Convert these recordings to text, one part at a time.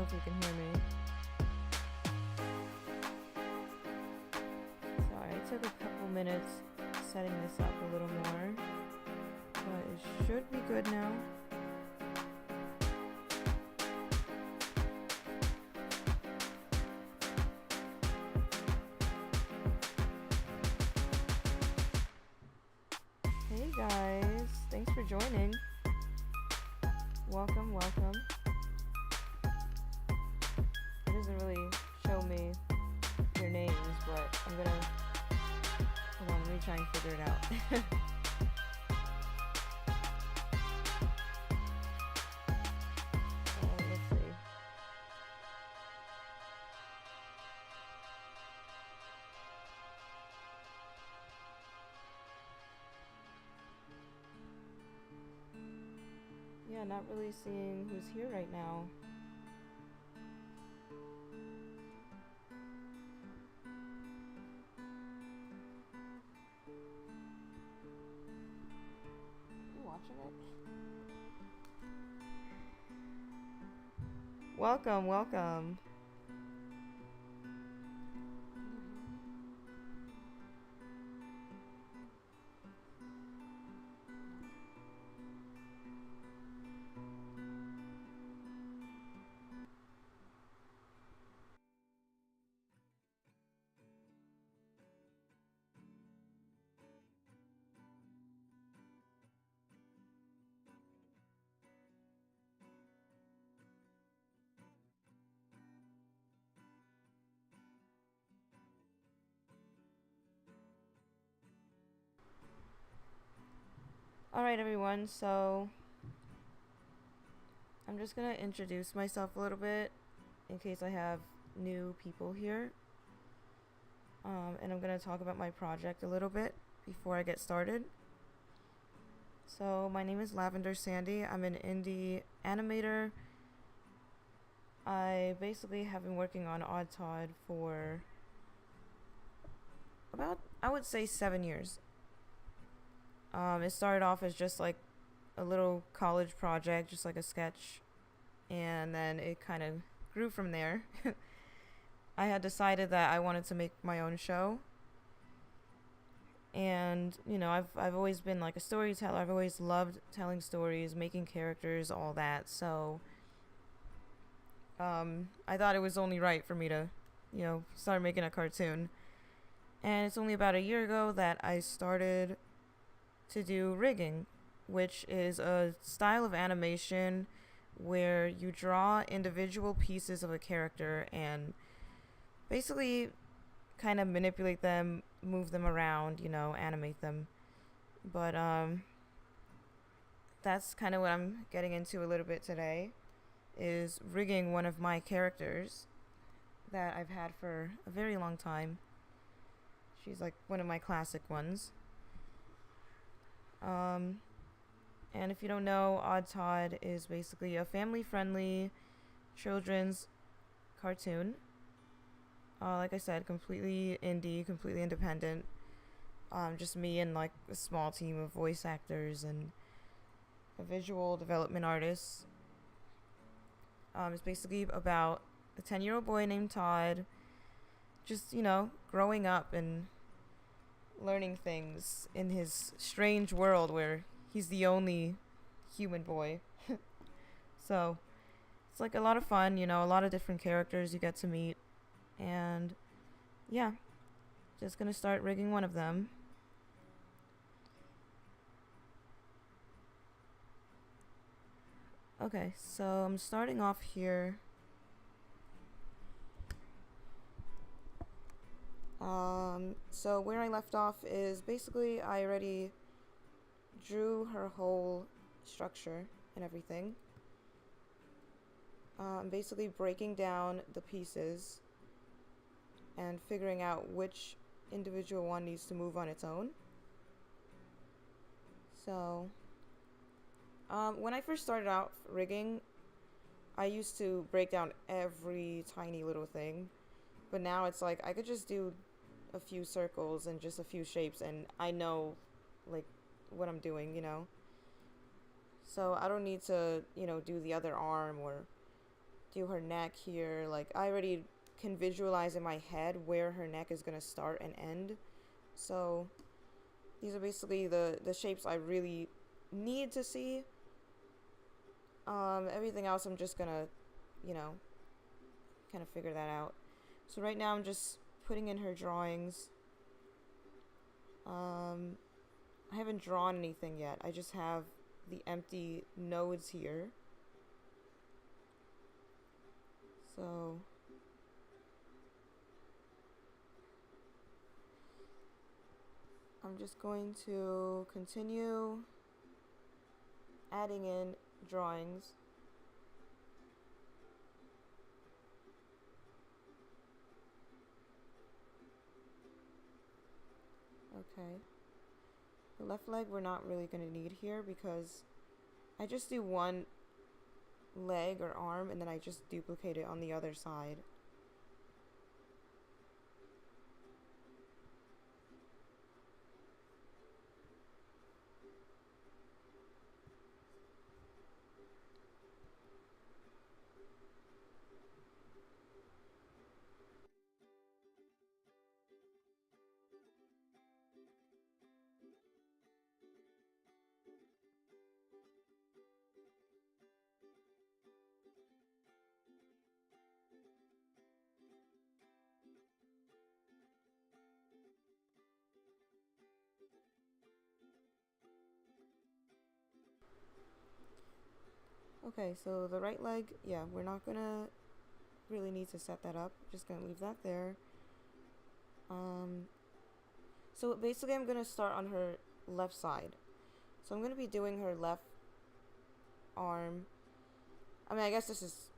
know if you can hear me. Sorry, I took a couple minutes setting this up a little more, but it should be good now. Hey guys, thanks for joining. Welcome, welcome. It doesn't really show me your names, but I'm gonna, hold on, let me try and figure it out. Let's see. Yeah, not really seeing who's here right now. You watching it? Welcome, welcome. Alright everyone, so I'm just gonna introduce myself a little bit in case I have new people here. And I'm gonna talk about my project a little bit before I get started. So my name is Lavender Sandi. I'm an indie animator. I basically have been working on Odd Todd for about, I would say, 7 years. It started off as just like a little college project, just like a sketch, and then it kind of grew from there. I had decided that I wanted to make my own show, and you know, I've always been like a storyteller. I've always loved telling stories, making characters, all that. So I thought it was only right for me to, you know, start making a cartoon. And it's only about a year ago that I started to do rigging, which is a style of animation where you draw individual pieces of a character and basically kind of manipulate them, move them around, you know, animate them. But that's kind of what I'm getting into a little bit today, is rigging one of my characters that I've had for a very long time. She's like one of my classic ones. And if you don't know, Odd Todd is basically a family-friendly children's cartoon. Like I said, completely indie, completely independent. Just me and like a small team of voice actors and a visual development artist. It's basically about a 10-year-old boy named Todd, just, you know, growing up and learning things in his strange world where he's the only human boy. So it's like a lot of fun, you know, a lot of different characters you get to meet. And yeah, just gonna start rigging one of them. Okay, so I'm starting off here. So where I left off is basically I already drew her whole structure and everything. I'm basically breaking down the pieces and figuring out which individual one needs to move on its own. So when I first started out rigging, I used to break down every tiny little thing, but now it's like I could just do a few circles and just a few shapes and I know like what I'm doing, you know. So I don't need to, you know, do the other arm or do her neck here. Like, I already can visualize in my head where her neck is gonna start and end. So these are basically the shapes I really need to see. Everything else I'm just gonna, you know, kind of figure that out. So right now I'm just putting in her drawings. I haven't drawn anything yet. I just have the empty nodes here. So I'm just going to continue adding in drawings. Okay. The left leg we're not really going to need here because I just do one leg or arm and then I just duplicate it on the other side. Okay, so the right leg, yeah, we're not gonna really need to set that up. Just gonna leave that there. So basically I'm gonna start on her left side. So I'm gonna be doing her left arm. I mean, I guess this is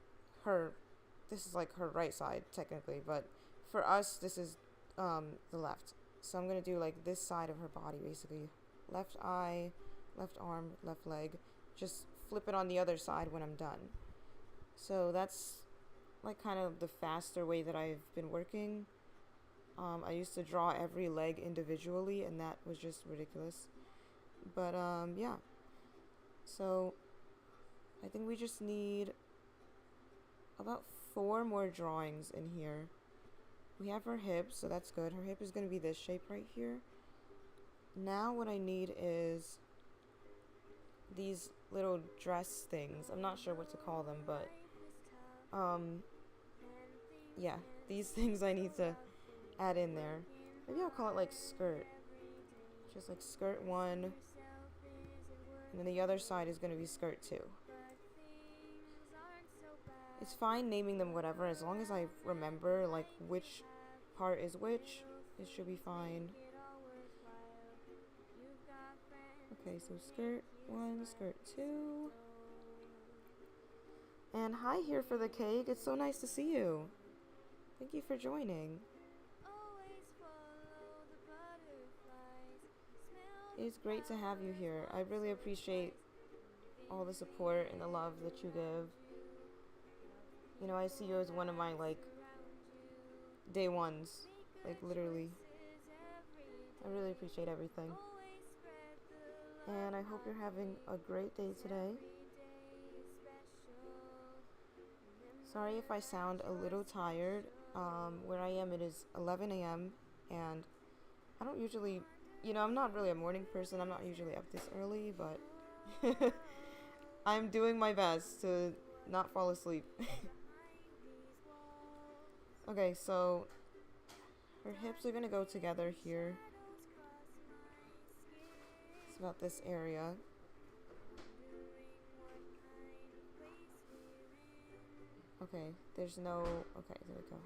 like her right side technically, but for us this is the left. So I'm gonna do like this side of her body basically. Left eye, left arm, left leg. Just flip it on the other side when I'm done. So that's like kind of the faster way that I've been working. I used to draw every leg individually and that was just ridiculous. But yeah. So I think we just need about 4 more drawings in here. We have her hips, so that's good. Her hip is going to be this shape right here. Now what I need is these little dress things. I'm not sure what to call them, but yeah, these things I need to add in there. Maybe I'll call it like skirt. Just like skirt 1, and then the other side is going to be skirt 2. It's fine naming them whatever, as long as I remember like which part is which, it should be fine. Okay, so skirt 1, skirt 2. And hi here for the cake. It's so nice to see you. Thank you for joining. It's great to have you here. I really appreciate all the support and the love that you give. You know, I see you as one of my like day ones, like literally. I really appreciate everything. And I hope you're having a great day today. Sorry if I sound a little tired. Where I am, it is 11 a.m. and I don't usually, you know, I'm not really a morning person. I'm not usually up this early, but I'm doing my best to not fall asleep. Okay, so her hips are gonna go together here. It's about this area. Okay, there's no, okay, there we go.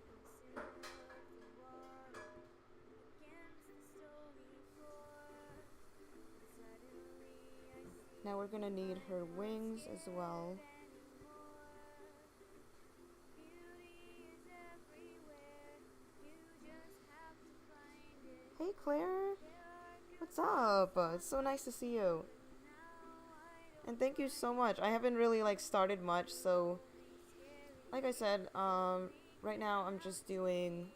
Now we're gonna need her wings as well. Hey Claire, what's up? It's so nice to see you. And thank you so much. I haven't really like started much, so like I said, right now I'm just doing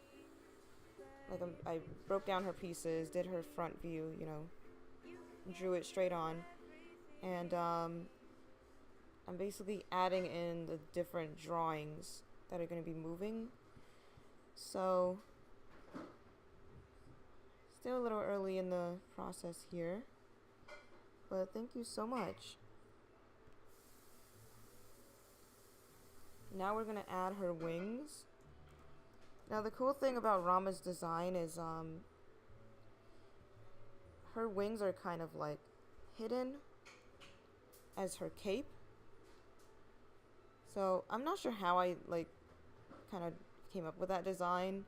like I broke down her pieces, did her front view, you know, drew it straight on, and I'm basically adding in the different drawings that are going to be moving. So, still a little early in the process here, but thank you so much. Now we're going to add her wings. Now the cool thing about Rauma's design is her wings are kind of like hidden as her cape. So I'm not sure how I like kind of came up with that design,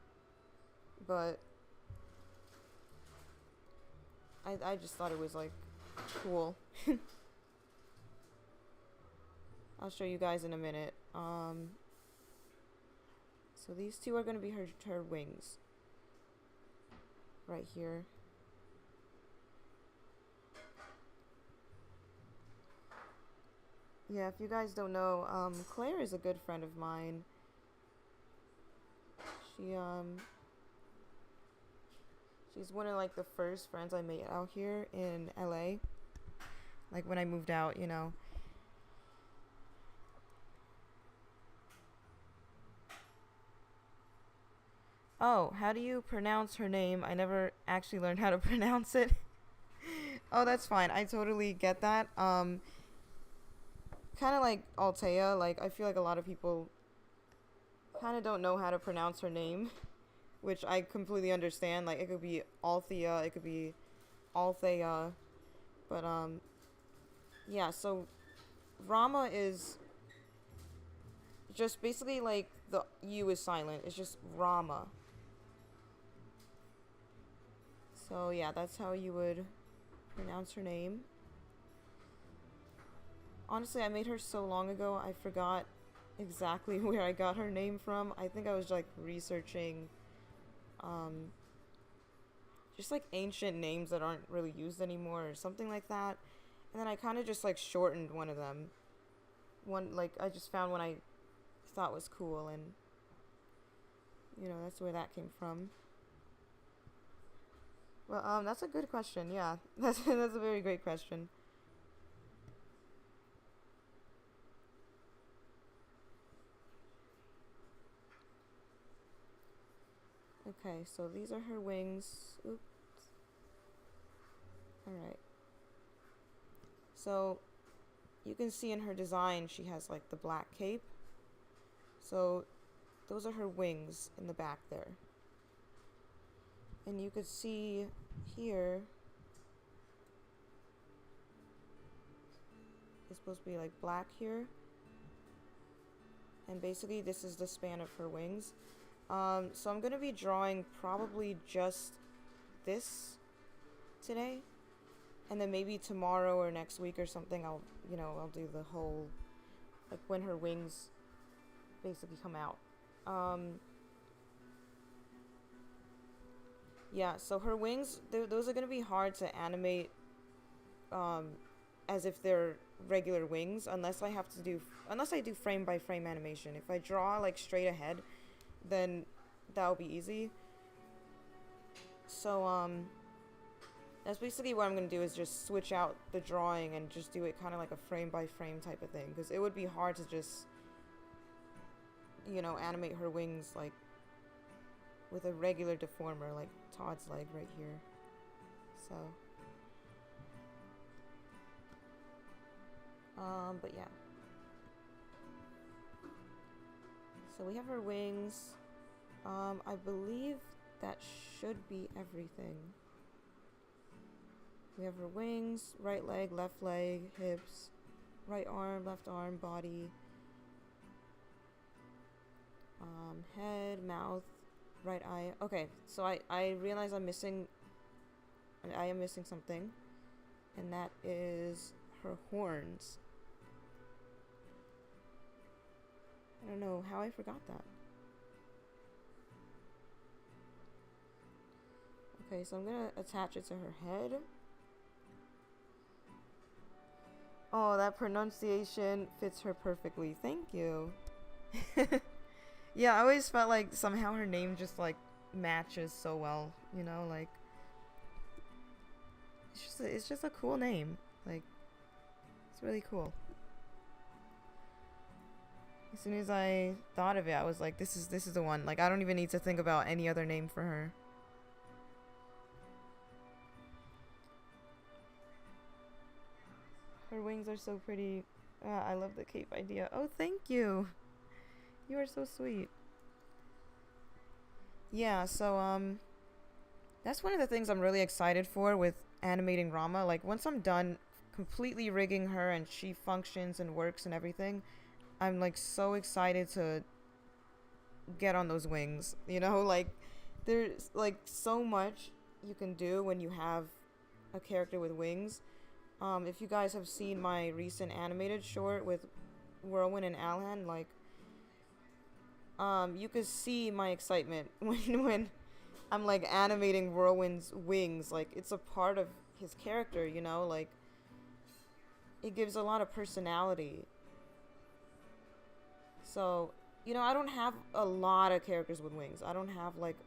but I just thought it was like cool. I'll show you guys in a minute. So these two are going to be her wings right here. Yeah, if you guys don't know, Claire is a good friend of mine. She's one of like the first friends I made out here in LA. Like when I moved out, you know. Oh, how do you pronounce her name? I never actually learned how to pronounce it. Oh, that's fine. I totally get that. Kind of like Althea. Like, I feel like a lot of people kind of don't know how to pronounce her name, which I completely understand. Like, it could be Althea, it could be Althea, but, yeah, so Rauma is just basically like the U is silent. It's just Rauma. So, yeah, that's how you would pronounce her name. Honestly, I made her so long ago, I forgot exactly where I got her name from. I think I was like researching just like ancient names that aren't really used anymore or something like that. And then I kind of just like shortened one of them. One, like, I just found one I thought was cool, and you know, that's where that came from. Well, that's a good question. Yeah, that's a very great question. Okay, so these are her wings. Oops. Alright. So, you can see in her design she has like the black cape. So, those are her wings in the back there. And you could see here, it's supposed to be like black here. And basically this is the span of her wings. So I'm going to be drawing probably just this today. And then maybe tomorrow or next week or something, I'll do the whole, like when her wings basically come out. Yeah, so her wings, those are going to be hard to animate as if they're regular wings, unless I do frame by frame animation. If I draw like straight ahead, then that'll be easy. So that's basically what I'm gonna do, is just switch out the drawing and just do it kind of like a frame by frame type of thing, because it would be hard to just, you know, animate her wings like with a regular deformer like Todd's leg right here. So but yeah. So we have her wings. I believe that should be everything. We have her wings, right leg, left leg, hips, right arm, left arm, body, head, mouth, right eye. Okay, so I realize I am missing something, and that is her horns. I don't know how I forgot that. Okay, so I'm gonna attach it to her head. Oh, that pronunciation fits her perfectly. Thank you. Yeah, I always felt like somehow her name just like matches so well, you know, like it's just a cool name. Like, it's really cool. As soon as I thought of it, I was like, this is the one. Like, I don't even need to think about any other name for her. Her wings are so pretty. I love the cape idea. Oh, thank you. You are so sweet. Yeah, so that's one of the things I'm really excited for with animating Rauma. Like, once I'm done completely rigging her and she functions and works and everything, I'm like so excited to get on those wings. You know, like there's like so much you can do when you have a character with wings. If you guys have seen my recent animated short with Whirlwind and Alhan, like you could see my excitement when I'm like animating Whirlwind's wings. Like, it's a part of his character, you know, like it gives a lot of personality. So, you know, I don't have a lot of characters with wings. I don't have like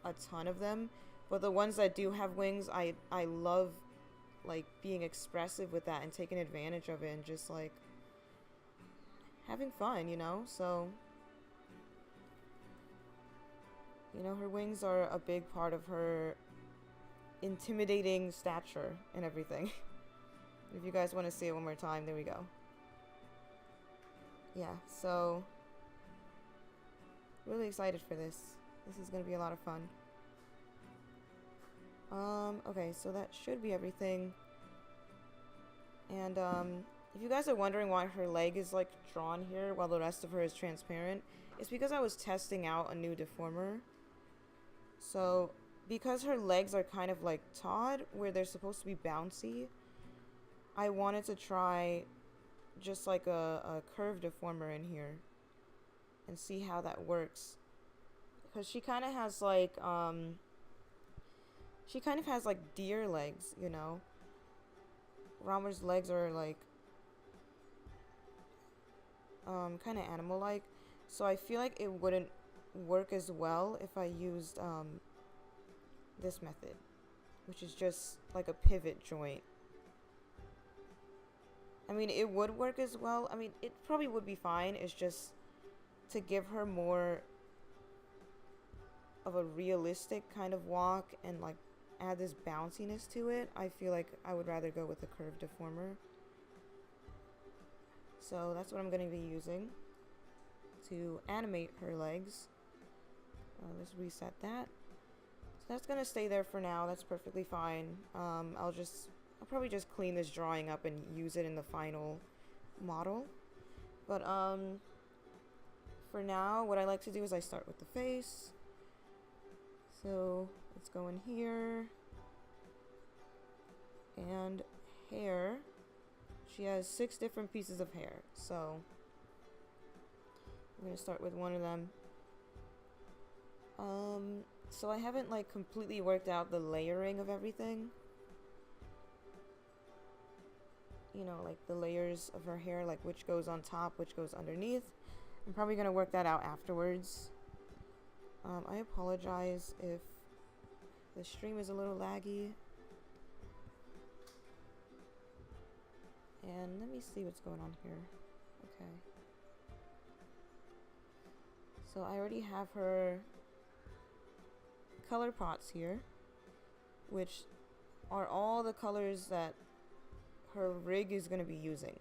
a ton of them, but the ones that do have wings, I love like being expressive with that and taking advantage of it and just like having fun, you know? So, you know, her wings are a big part of her intimidating stature and everything. If you guys want to see it one more time, there we go. Yeah, so really excited for this. This is going to be a lot of fun. Okay, so that should be everything. And if you guys are wondering why her leg is like drawn here while the rest of her is transparent, it's because I was testing out a new deformer. So because her legs are kind of like Todd, where they're supposed to be bouncy, I wanted to try just like a curved deformer in here and see how that works. Because she kind of has like deer legs, you know. Rauma's legs are like kind of animal-like, so I feel like it wouldn't work as well if I used this method, which is just like a pivot joint. I mean, it would work as well. I mean, it probably would be fine. It's just to give her more of a realistic kind of walk and like add this bounciness to it. I feel like I would rather go with a curved deformer. So that's what I'm going to be using to animate her legs. Let's reset that. So that's going to stay there for now. That's perfectly fine. I'll probably just clean this drawing up and use it in the final model. But for now, what I like to do is I start with the face. So let's go in here. And hair. She has 6 different pieces of hair. So I'm going to start with one of them. So I haven't like completely worked out the layering of everything. You know, like the layers of her hair, like which goes on top, which goes underneath. I'm probably going to work that out afterwards. I apologize if the stream is a little laggy. And let me see what's going on here. Okay. So I already have her color pots here, which are all the colors that her rig is going to be using.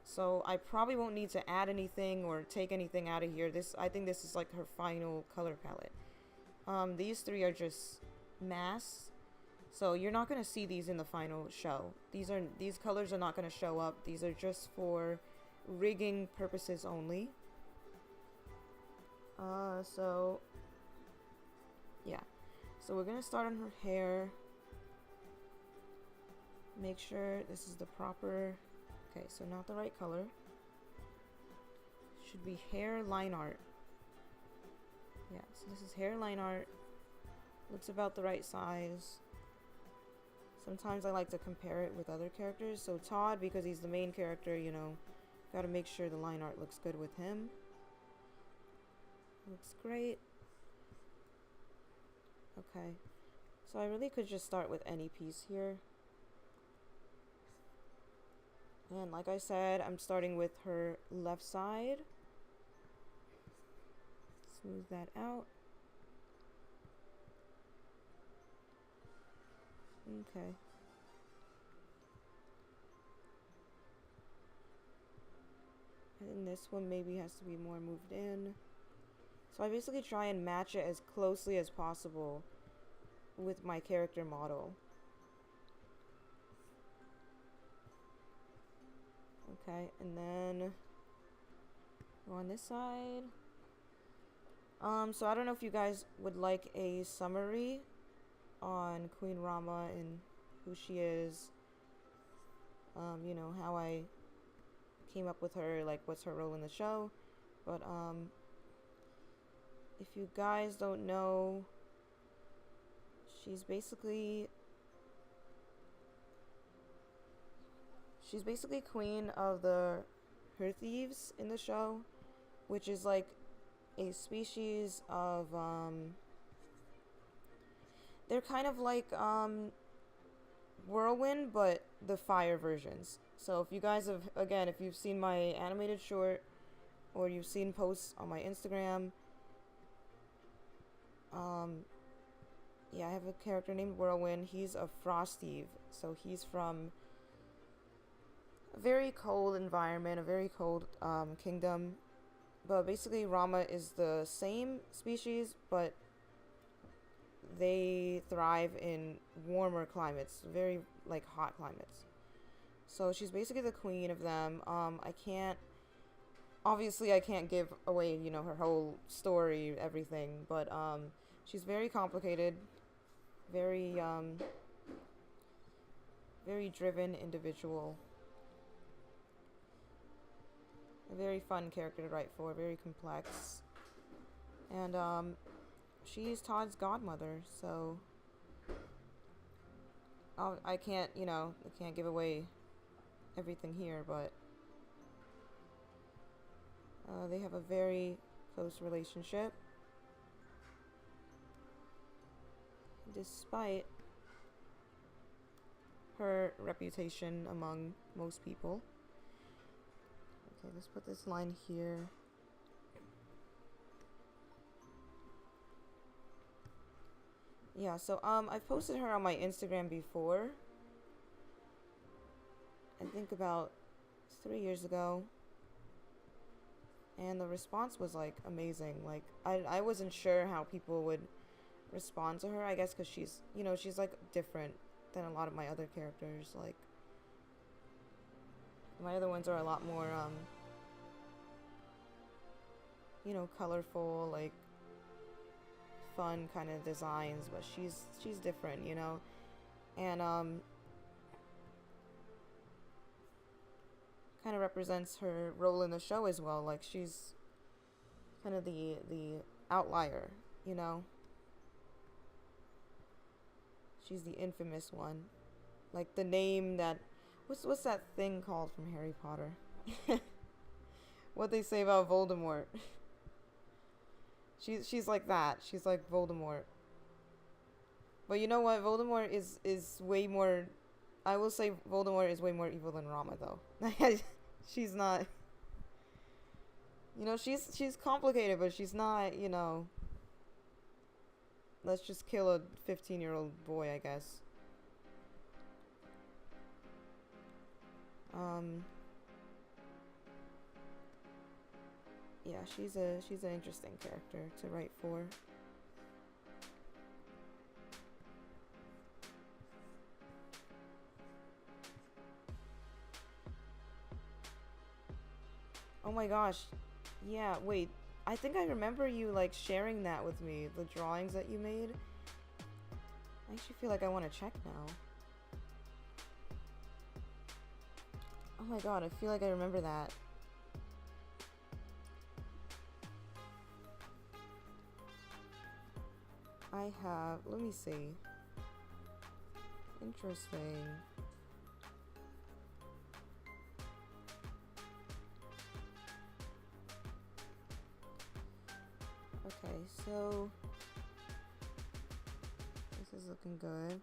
So I probably won't need to add anything or take anything out of here. I think this is like her final color palette. These 3 are just masks, so you're not going to see these in the final show. These colors are not going to show up. These are just for rigging purposes only. So yeah. So we're going to start on her hair. Make sure this is the proper... Okay, so not the right color. Should be hair line art. Yeah, so this is hair line art. Looks about the right size. Sometimes I like to compare it with other characters. So Todd, because he's the main character, you know, gotta make sure the line art looks good with him. Looks great. Okay, so I really could just start with any piece here. And like I said, I'm starting with her left side. smooth that out. Okay. And this one maybe has to be more moved in. So I basically try and match it as closely as possible with my character model. Okay, and then go on this side. So I don't know if you guys would like a summary on Queen Rauma and who she is. You know, how I came up with her, like what's her role in the show. But if you guys don't know, she's basically queen of the her thieves in the show, which is like a species of they're kind of like whirlwind, but the fire versions. So if you guys have, again, if you've seen my animated short or you've seen posts on my Instagram, yeah, I have a character named Whirlwind. He's a frost thief, so he's from a very cold environment, a very cold kingdom. But basically Rauma is the same species, but they thrive in warmer climates, very like hot climates. So she's basically the queen of them. I can't give away, you know, her whole story, everything, but she's very complicated, very very driven individual. A very fun character to write for, very complex. And she's Todd's godmother, so I can't, you know, I can't give away everything here, but they have a very close relationship, despite her reputation among most people. Okay, let's put this line here. Yeah, so I've posted her on my Instagram before. I think about 3 years ago. And the response was like amazing. Like I wasn't sure how people would respond to her, I guess, because she's, you know, she's like different than a lot of my other characters. Like my other ones are a lot more you know, colorful, like fun kind of designs, but she's different, you know. And kind of represents her role in the show as well. Like she's kind of the outlier, you know. She's the infamous one. Like the name that what's that thing called from Harry Potter? What they say about Voldemort. She's like that. She's like Voldemort. But you know what? Voldemort is way more. I will say Voldemort is way more evil than Rauma, though. She's not. You know, she's complicated, but she's not. You know. Let's just kill a 15-year-old boy, I guess. Yeah, she's an interesting character to write for. Oh my gosh. Yeah, wait. I think I remember you like sharing that with me, the drawings that you made. I actually feel like I want to check now. Oh my god, I feel like I remember that. I have, let me see. Interesting. Okay, so this is looking good.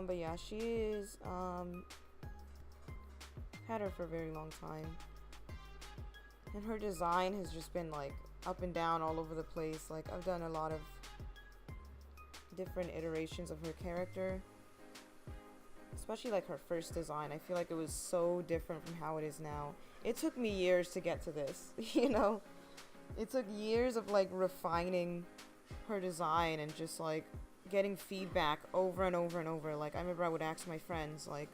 But yeah, she is Had her for a very long time. And her design has just been like up and down all over the place. Like I've done a lot of different iterations of her character. Especially like her first design. I feel like it was so different from how it is now. It took me years to get to this, you know? It took years of like refining her design and just like getting feedback over and over and over. Like I remember I would ask my friends like,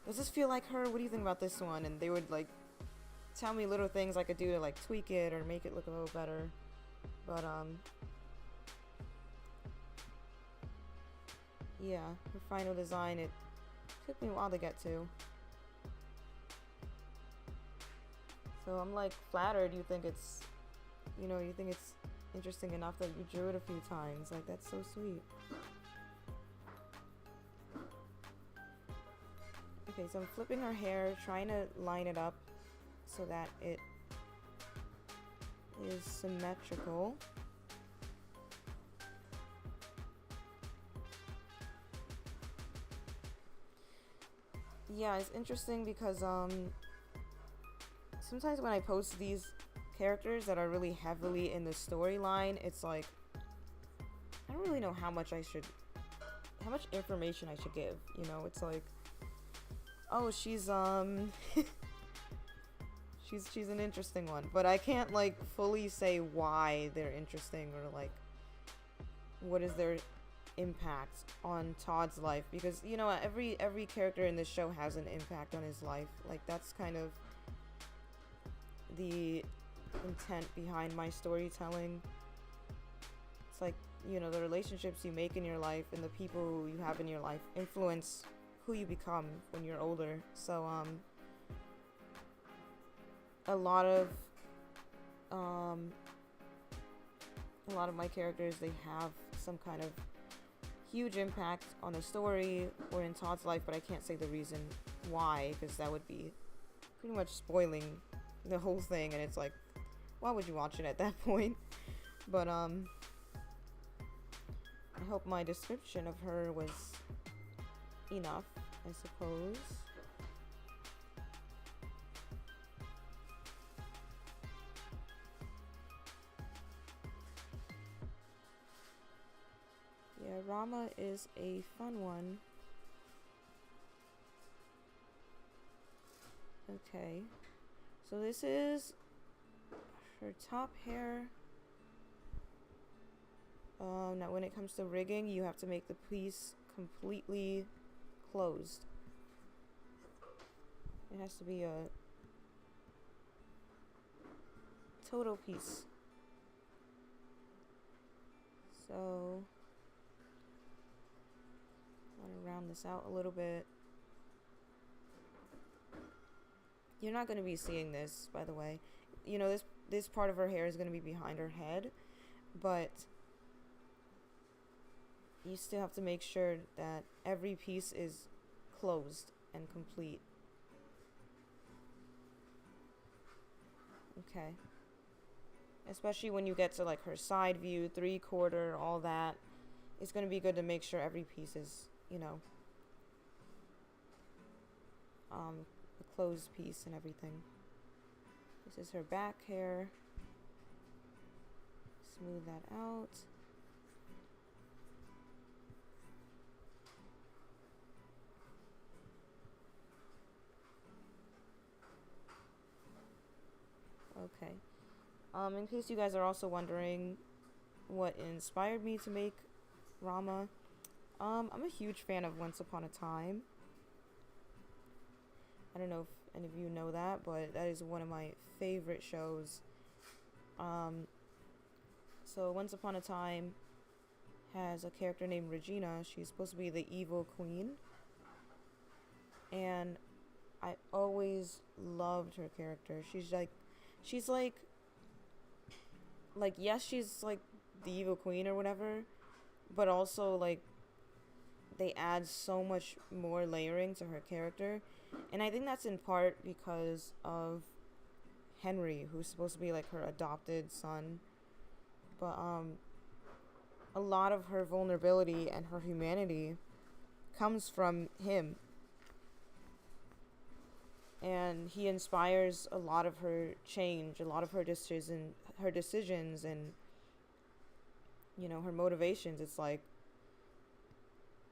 does this feel like her? What do you think about this one? And they would like tell me little things I could do to like tweak it or make it look a little better. But yeah, her final design, it took me a while to get to. So I'm like flattered you think it's, you know, you think it's interesting enough that you drew it a few times. Like that's so sweet. Okay, so I'm flipping her hair, trying to line it up so that it is symmetrical. Yeah, it's interesting because sometimes when I post these characters that are really heavily in the storyline, it's like I don't really know how much information I should give, you know? It's like, oh, she's she's an interesting one, but I can't like fully say why they're interesting or like what is their impact on Todd's life, because you know every character in this show has an impact on his life. Like that's kind of the intent behind my storytelling. It's like, you know, the relationships you make in your life and the people you have in your life influence who you become when you're older. So a lot of my characters, they have some kind of huge impact on the story or in Todd's life, but I can't say the reason why, because that would be pretty much spoiling the whole thing, and it's like, why would you watch it at that point? But I hope my description of her was enough, I suppose. Yeah, Rauma is a fun one. Okay, so this is her top hair. Now when it comes to rigging, you have to make the piece completely closed. It has to be a total piece. So I want to round this out a little bit. You're not going to be seeing this, by the way. You know, this part of her hair is going to be behind her head, but you still have to make sure that every piece is closed and complete. Okay. Especially when you get to like her side view, 3/4, all that. It's going to be good to make sure every piece is, you know, a closed piece and everything. This is her back hair. Smooth that out. Okay. In case you guys are also wondering what inspired me to make Rauma, I'm a huge fan of Once Upon a Time. I don't know if any of you know that, but that is one of my favorite shows. So Once Upon a Time has a character named Regina. She's supposed to be the evil queen. And I always loved her character. She's like, yes, she's like the evil queen or whatever, but also like they add so much more layering to her character. And I think that's in part because of Henry, who's supposed to be like her adopted son. But a lot of her vulnerability and her humanity comes from him. and he inspires a lot of her change, a lot of her decisions, and you know, her motivations. It's like,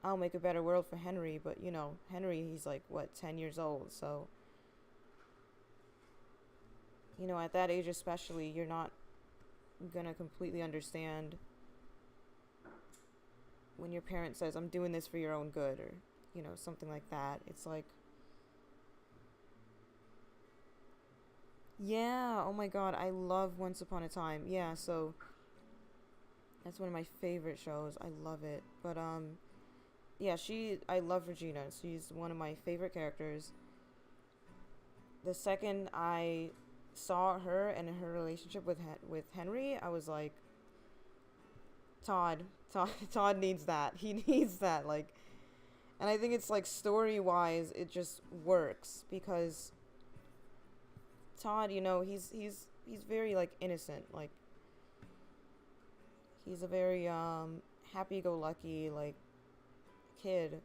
I'll make a better world for Henry, but you know, Henry, he's like what, 10 years old, so you know, at that age especially, you're not gonna completely understand when your parent says, I'm doing this for your own good, or you know, something like that. It's like, yeah, oh my god, I love Once Upon a Time. Yeah, so that's one of my favorite shows. I love it. But yeah, I love Regina. She's one of my favorite characters. The second I saw her and her relationship with Henry, I was like, Todd needs that. He needs that. Like, and I think it's like story wise, it just works because Todd, you know, he's very like innocent. Like, he's a very happy-go-lucky like kid.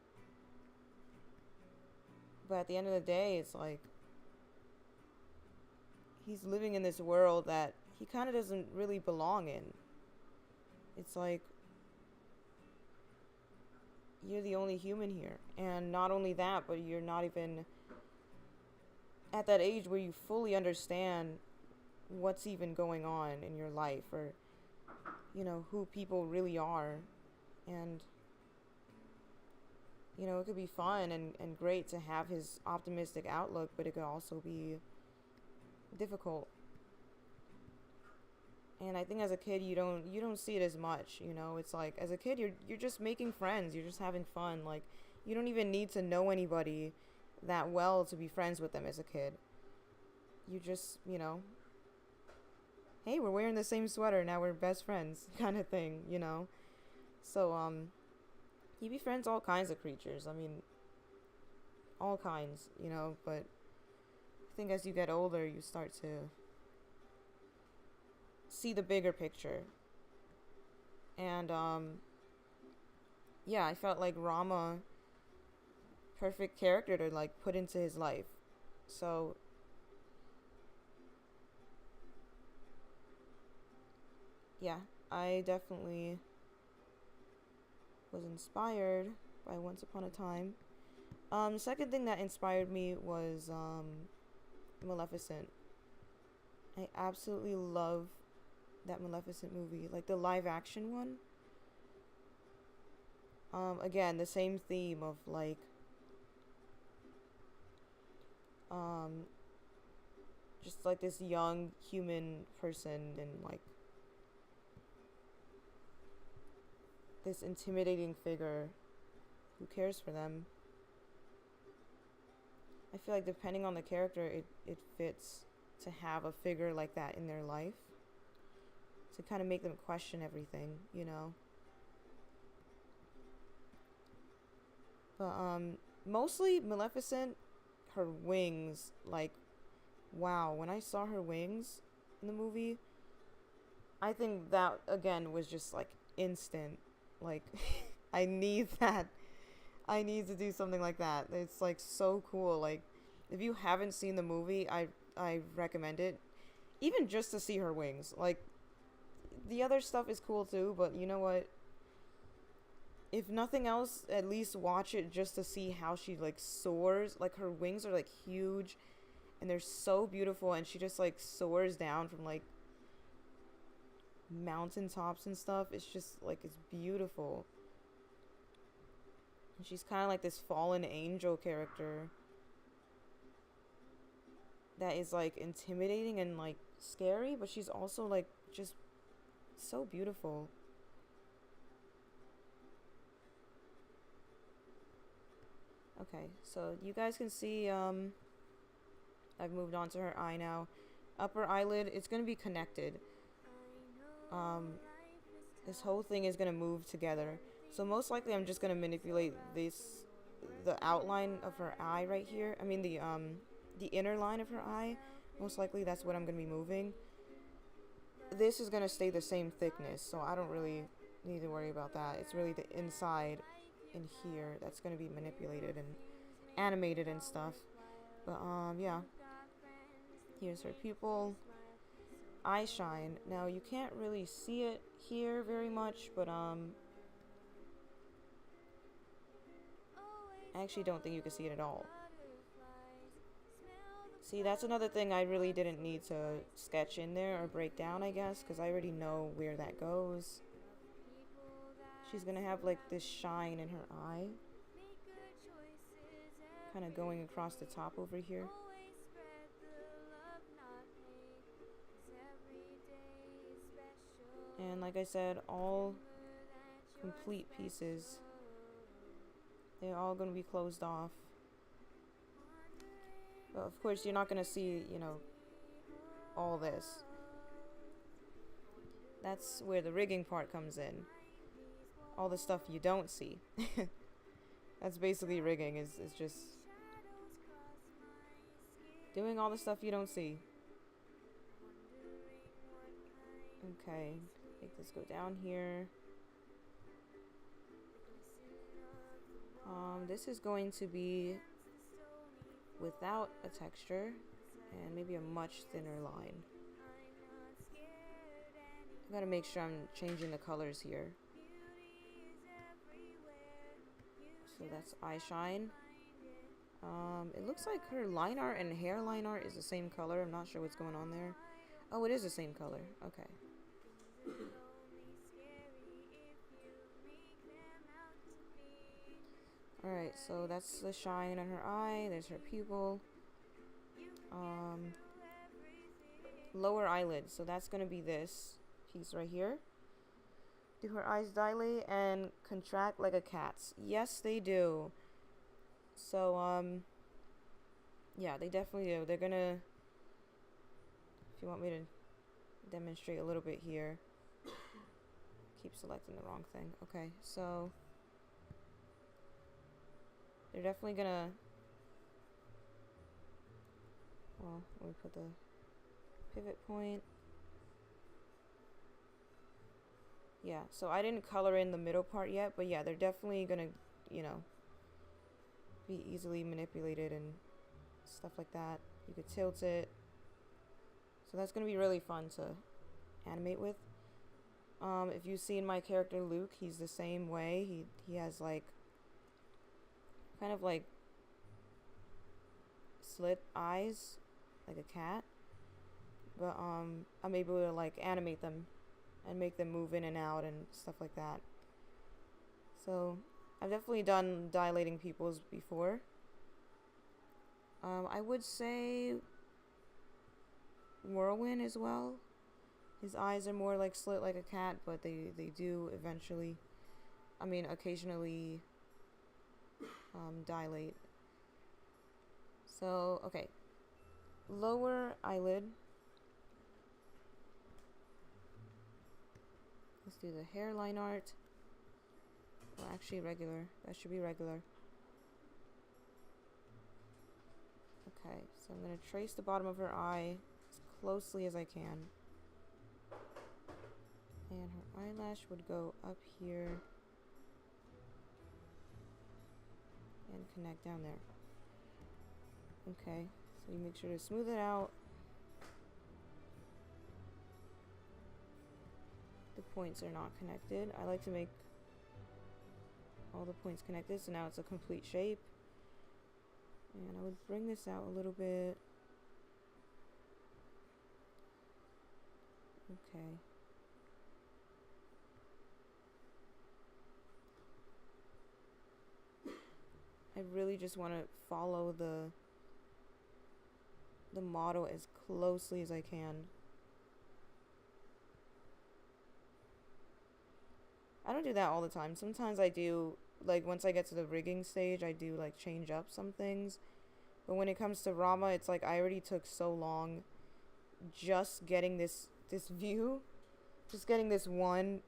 But at the end of the day, it's like he's living in this world that he kind of doesn't really belong in. It's like, you're the only human here. And not only that, but you're not even at that age where you fully understand what's even going on in your life, or you know, who people really are. And you know, it could be fun and great to have his optimistic outlook, but it could also be difficult. And I think as a kid, you don't see it as much. You know, it's like as a kid, you're just making friends, you're just having fun. Like, you don't even need to know anybody that well to be friends with them as a kid. You just, you know, hey, we're wearing the same sweater, now we're best friends, kind of thing, you know. So he befriends all kinds of creatures. I mean, all kinds, you know. But I think as you get older, you start to see the bigger picture. And yeah, I felt like Rauma, perfect character to like put into his life. So yeah, I definitely was inspired by Once Upon a Time. The second thing that inspired me was Maleficent. I absolutely love that Maleficent movie, like the live action one. Again, the same theme of like just like this young human person and like this intimidating figure who cares for them. I feel like depending on the character, it fits to have a figure like that in their life, to kind of make them question everything, you know. But mostly Maleficent, her wings, like, wow, when I saw her wings in the movie, I think that again was just like instant. Like, I need that. I need to do something like that. It's like so cool. Like, if you haven't seen the movie, I recommend it, even just to see her wings. Like, the other stuff is cool too, but you know what? If nothing else, at least watch it just to see how she like soars. Like, her wings are like huge and they're so beautiful, and she just like soars down from like mountaintops and stuff. It's just like, it's beautiful. And she's kind of like this fallen angel character that is like intimidating and like scary, but she's also like just so beautiful. Okay, so you guys can see I've moved on to her eye now. Upper eyelid, it's gonna be connected. This whole thing is gonna move together. So most likely I'm just gonna manipulate the outline of her eye right here. I mean the inner line of her eye. Most likely that's what I'm gonna be moving. This is gonna stay the same thickness, so I don't really need to worry about that. It's really the inside in here that's gonna be manipulated and animated and stuff. But yeah, here's her pupil. Eye shine. Now you can't really see it here very much, but I actually don't think you can see it at all. See, that's another thing I really didn't need to sketch in there or break down, I guess, because I already know where that goes. She's gonna have like this shine in her eye, kind of going across the top over here. And like I said, all complete pieces. They're all going to be closed off. But of course, you're not going to see, you know, all this. That's where the rigging part comes in. All the stuff you don't see. That's basically rigging, is just doing all the stuff you don't see. Okay, make this go down here. This is going to be without a texture and maybe a much thinner line. I gotta make sure I'm changing the colors here. So that's eye shine. It looks like her line art and hair line art is the same color. I'm not sure what's going on there. Oh, it is the same color. Okay. Alright, so that's the shine on her eye. There's her pupil. Lower eyelid. So that's going to be this piece right here. Do her eyes dilate and contract like a cat's? Yes, they do. So, yeah, they definitely do. They're going to... If you want me to demonstrate a little bit here. Keep selecting the wrong thing. Okay, so... They're definitely gonna... Well, let me put the pivot point. Yeah, so I didn't color in the middle part yet, but yeah, they're definitely gonna, you know, be easily manipulated and stuff like that. You could tilt it. So that's gonna be really fun to animate with. If you've seen my character Luke, he's the same way. He has like kind of like slit eyes like a cat, but I'm able to like animate them and make them move in and out and stuff like that. So I've definitely done dilating pupils before. I would say Whirlwind as well. His eyes are more like slit like a cat, but they do eventually, I mean occasionally dilate. So, okay. Lower eyelid. Let's do the hairline art. Well, actually regular. That should be regular. Okay, so I'm going to trace the bottom of her eye as closely as I can. And her eyelash would go up here and connect down there. Okay, so you make sure to smooth it out. The points are not connected. I like to make all the points connected, so now it's a complete shape. And I would bring this out a little bit. Okay. I really just want to follow the model as closely as I can. I don't do that all the time. Sometimes I do, like once I get to the rigging stage, I do like change up some things. But when it comes to Rauma, it's like I already took so long just getting this view. Just getting this one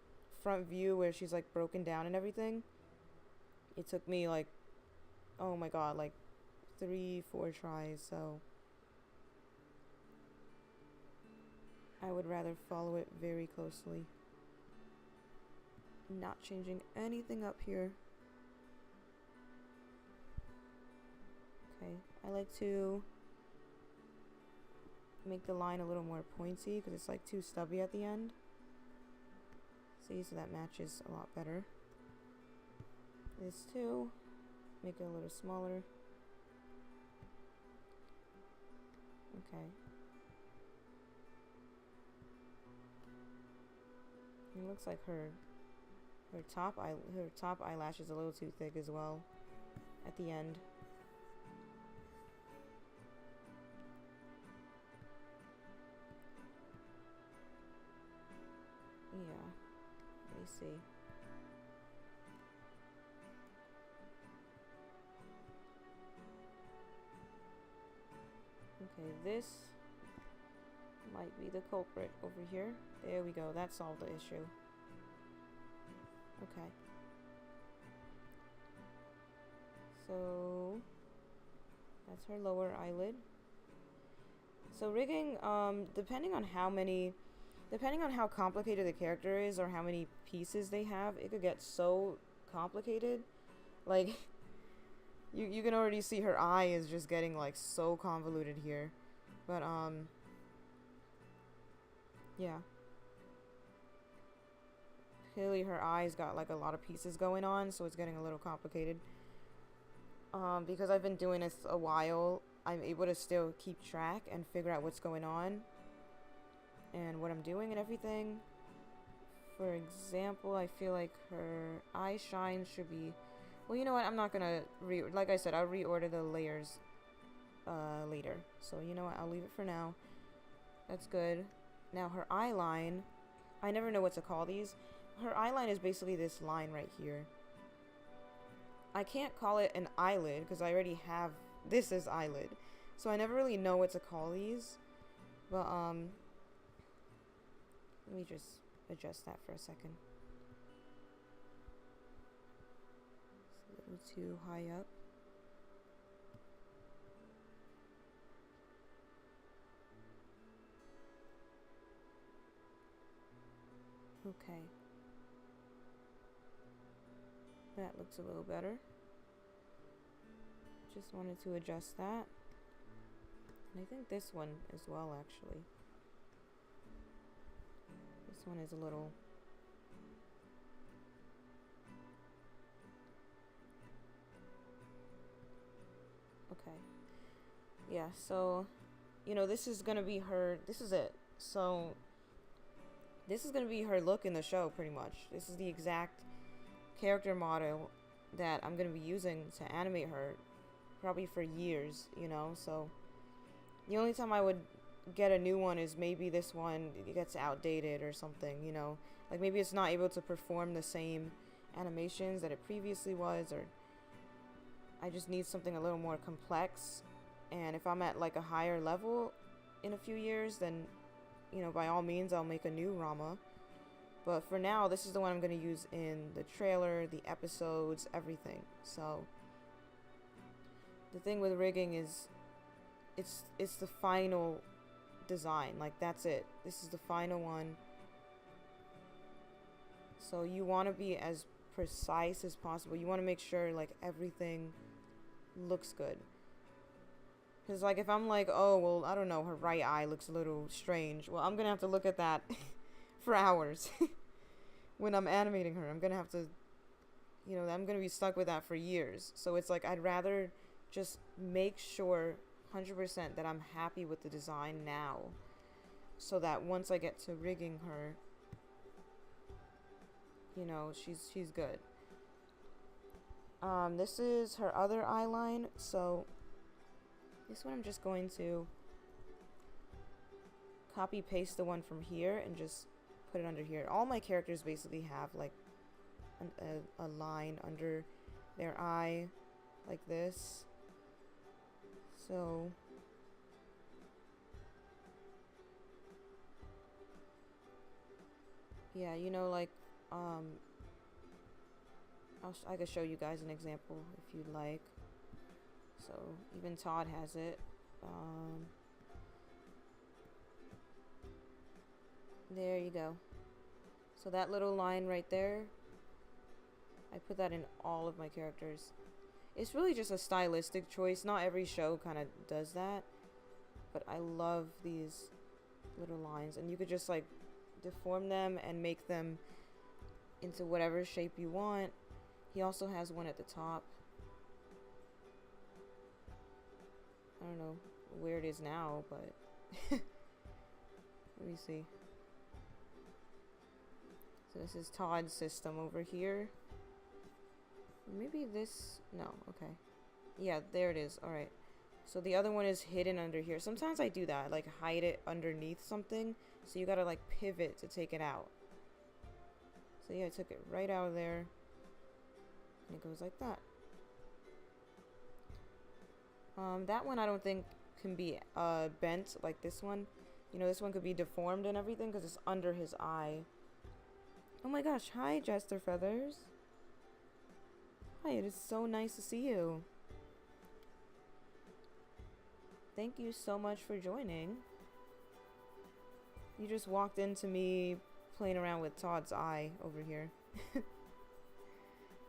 front view where she's like broken down and everything. It took me like, oh my god, like 3-4 tries, so I would rather follow it very closely. Not changing anything up here. Okay, Okay, I like to make the line a little more pointy because it's like too stubby at the end. See, so that matches a lot better. This too, make it a little smaller. Okay. It looks like her top eyelash is a little too thick as well at the end. Yeah, let me see. Okay, this might be the culprit over here. There we go, that solved the issue. Okay. So that's her lower eyelid. So rigging, depending on how complicated the character is or how many pieces they have, it could get so complicated. Like, you can already see her eye is just getting like so convoluted here. But yeah. Clearly her eye's got like a lot of pieces going on, so it's getting a little complicated. Because I've been doing this a while, I'm able to still keep track and figure out what's going on and what I'm doing and everything. For example, I feel like her eye shine should be... Well, you know what? I'm not gonna... Like I said, I'll reorder the layers later. So, you know what? I'll leave it for now. That's good. Now, her eye line... I never know what to call these. Her eye line is basically this line right here. I can't call it an eyelid because I already have this as eyelid. So I never really know what to call these. But, let me just adjust that for a second. It's a little too high up. Okay. That looks a little better. Just wanted to adjust that. And I think this one as well, actually. This one is a little... Okay. Yeah, so, you know, this is gonna be her... This is it. So, this is gonna be her look in the show, pretty much. This is the exact character model that I'm gonna be using to animate her probably for years, you know. So the only time I would get a new one is maybe this one gets outdated or something, you know, like maybe it's not able to perform the same animations that it previously was, or I just need something a little more complex. And if I'm at like a higher level in a few years, then, you know, by all means I'll make a new Rauma. But for now, this is the one I'm going to use in the trailer, the episodes, everything. So, the thing with rigging is, it's the final design. Like, that's it. This is the final one. So, you want to be as precise as possible. You want to make sure, like, everything looks good. Because, like, if I'm like, oh, well, I don't know, her right eye looks a little strange. Well, I'm going to have to look at that for hours. When I'm animating her, I'm gonna have to, you know, I'm gonna be stuck with that for years. So it's like, I'd rather just make sure 100% that I'm happy with the design now, so that once I get to rigging her, you know, she's good. This is her other eye line, so this one I'm just going to copy paste the one from here and just put it under here. All my characters basically have like a line under their eye like this. So yeah, you know, like I could show you guys an example if you'd like. So even Todd has it. There you go. So that little line right there, I put that in all of my characters. It's really just a stylistic choice. Not every show kind of does that. But I love these little lines. And you could just like deform them and make them into whatever shape you want. He also has one at the top. I don't know where it is now, but let me see. So this is Todd's system over here. Maybe this, no, okay. Yeah, there it is. Alright. So the other one is hidden under here. Sometimes I do that, like hide it underneath something. So you gotta like pivot to take it out. So yeah, I took it right out of there. And it goes like that. That one I don't think can be bent like this one. You know, this one could be deformed and everything because it's under his eye. Oh my gosh, hi Jester Feathers. Hi, it is so nice to see you. Thank you so much for joining. You just walked into me playing around with Todd's eye over here.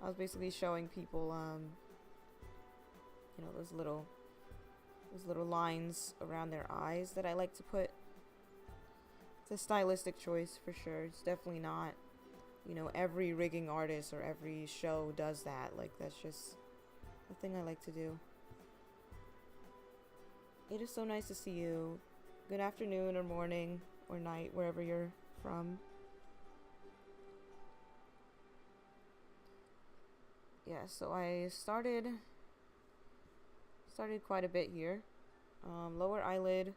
I was basically showing people, you know, those little lines around their eyes that I like to put. It's a stylistic choice for sure. It's definitely not, you know, every rigging artist or every show does that. Like, that's just a thing I like to do. It is so nice to see you. Good afternoon or morning or night, wherever you're from. Yeah, so I started quite a bit here. Lower eyelid.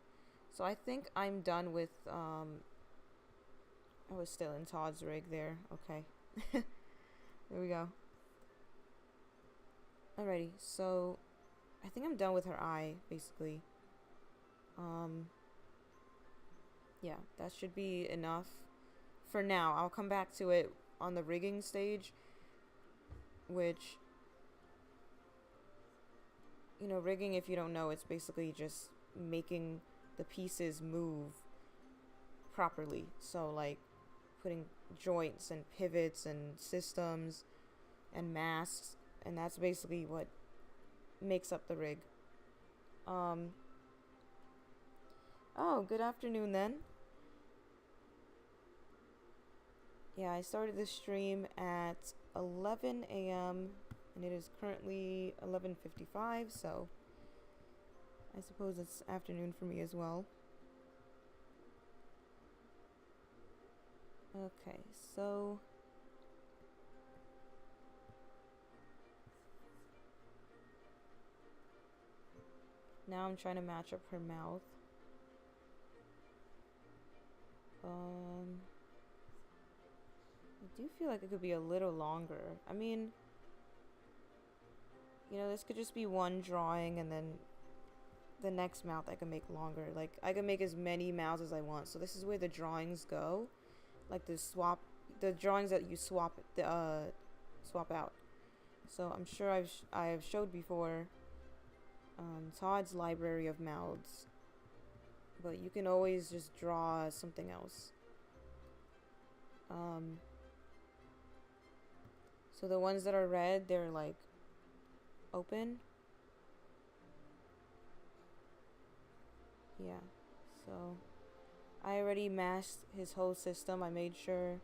So I think I'm done with, I was still in Todd's rig there. Okay. There we go. Alrighty, so I think I'm done with her eye, basically. Yeah, that should be enough for now. I'll come back to it on the rigging stage, which, you know, rigging, if you don't know, it's basically just making the pieces move properly. So like putting joints and pivots and systems and masks, and that's basically what makes up the rig. Oh, good afternoon then. Yeah, I started this stream at 11 a.m. and it is currently 11:55, so I suppose it's afternoon for me as well. Okay, so now I'm trying to match up her mouth. I do feel like it could be a little longer. I mean, you know, this could just be one drawing and then the next mouth I can make longer. Like, I can make as many mouths as I want. So this is where the drawings go. Like the drawings that you swap out. So I'm sure I've showed before Todd's library of mouths. But you can always just draw something else. So the ones that are red, they're like open. Yeah, so I already masked his whole system. I made sure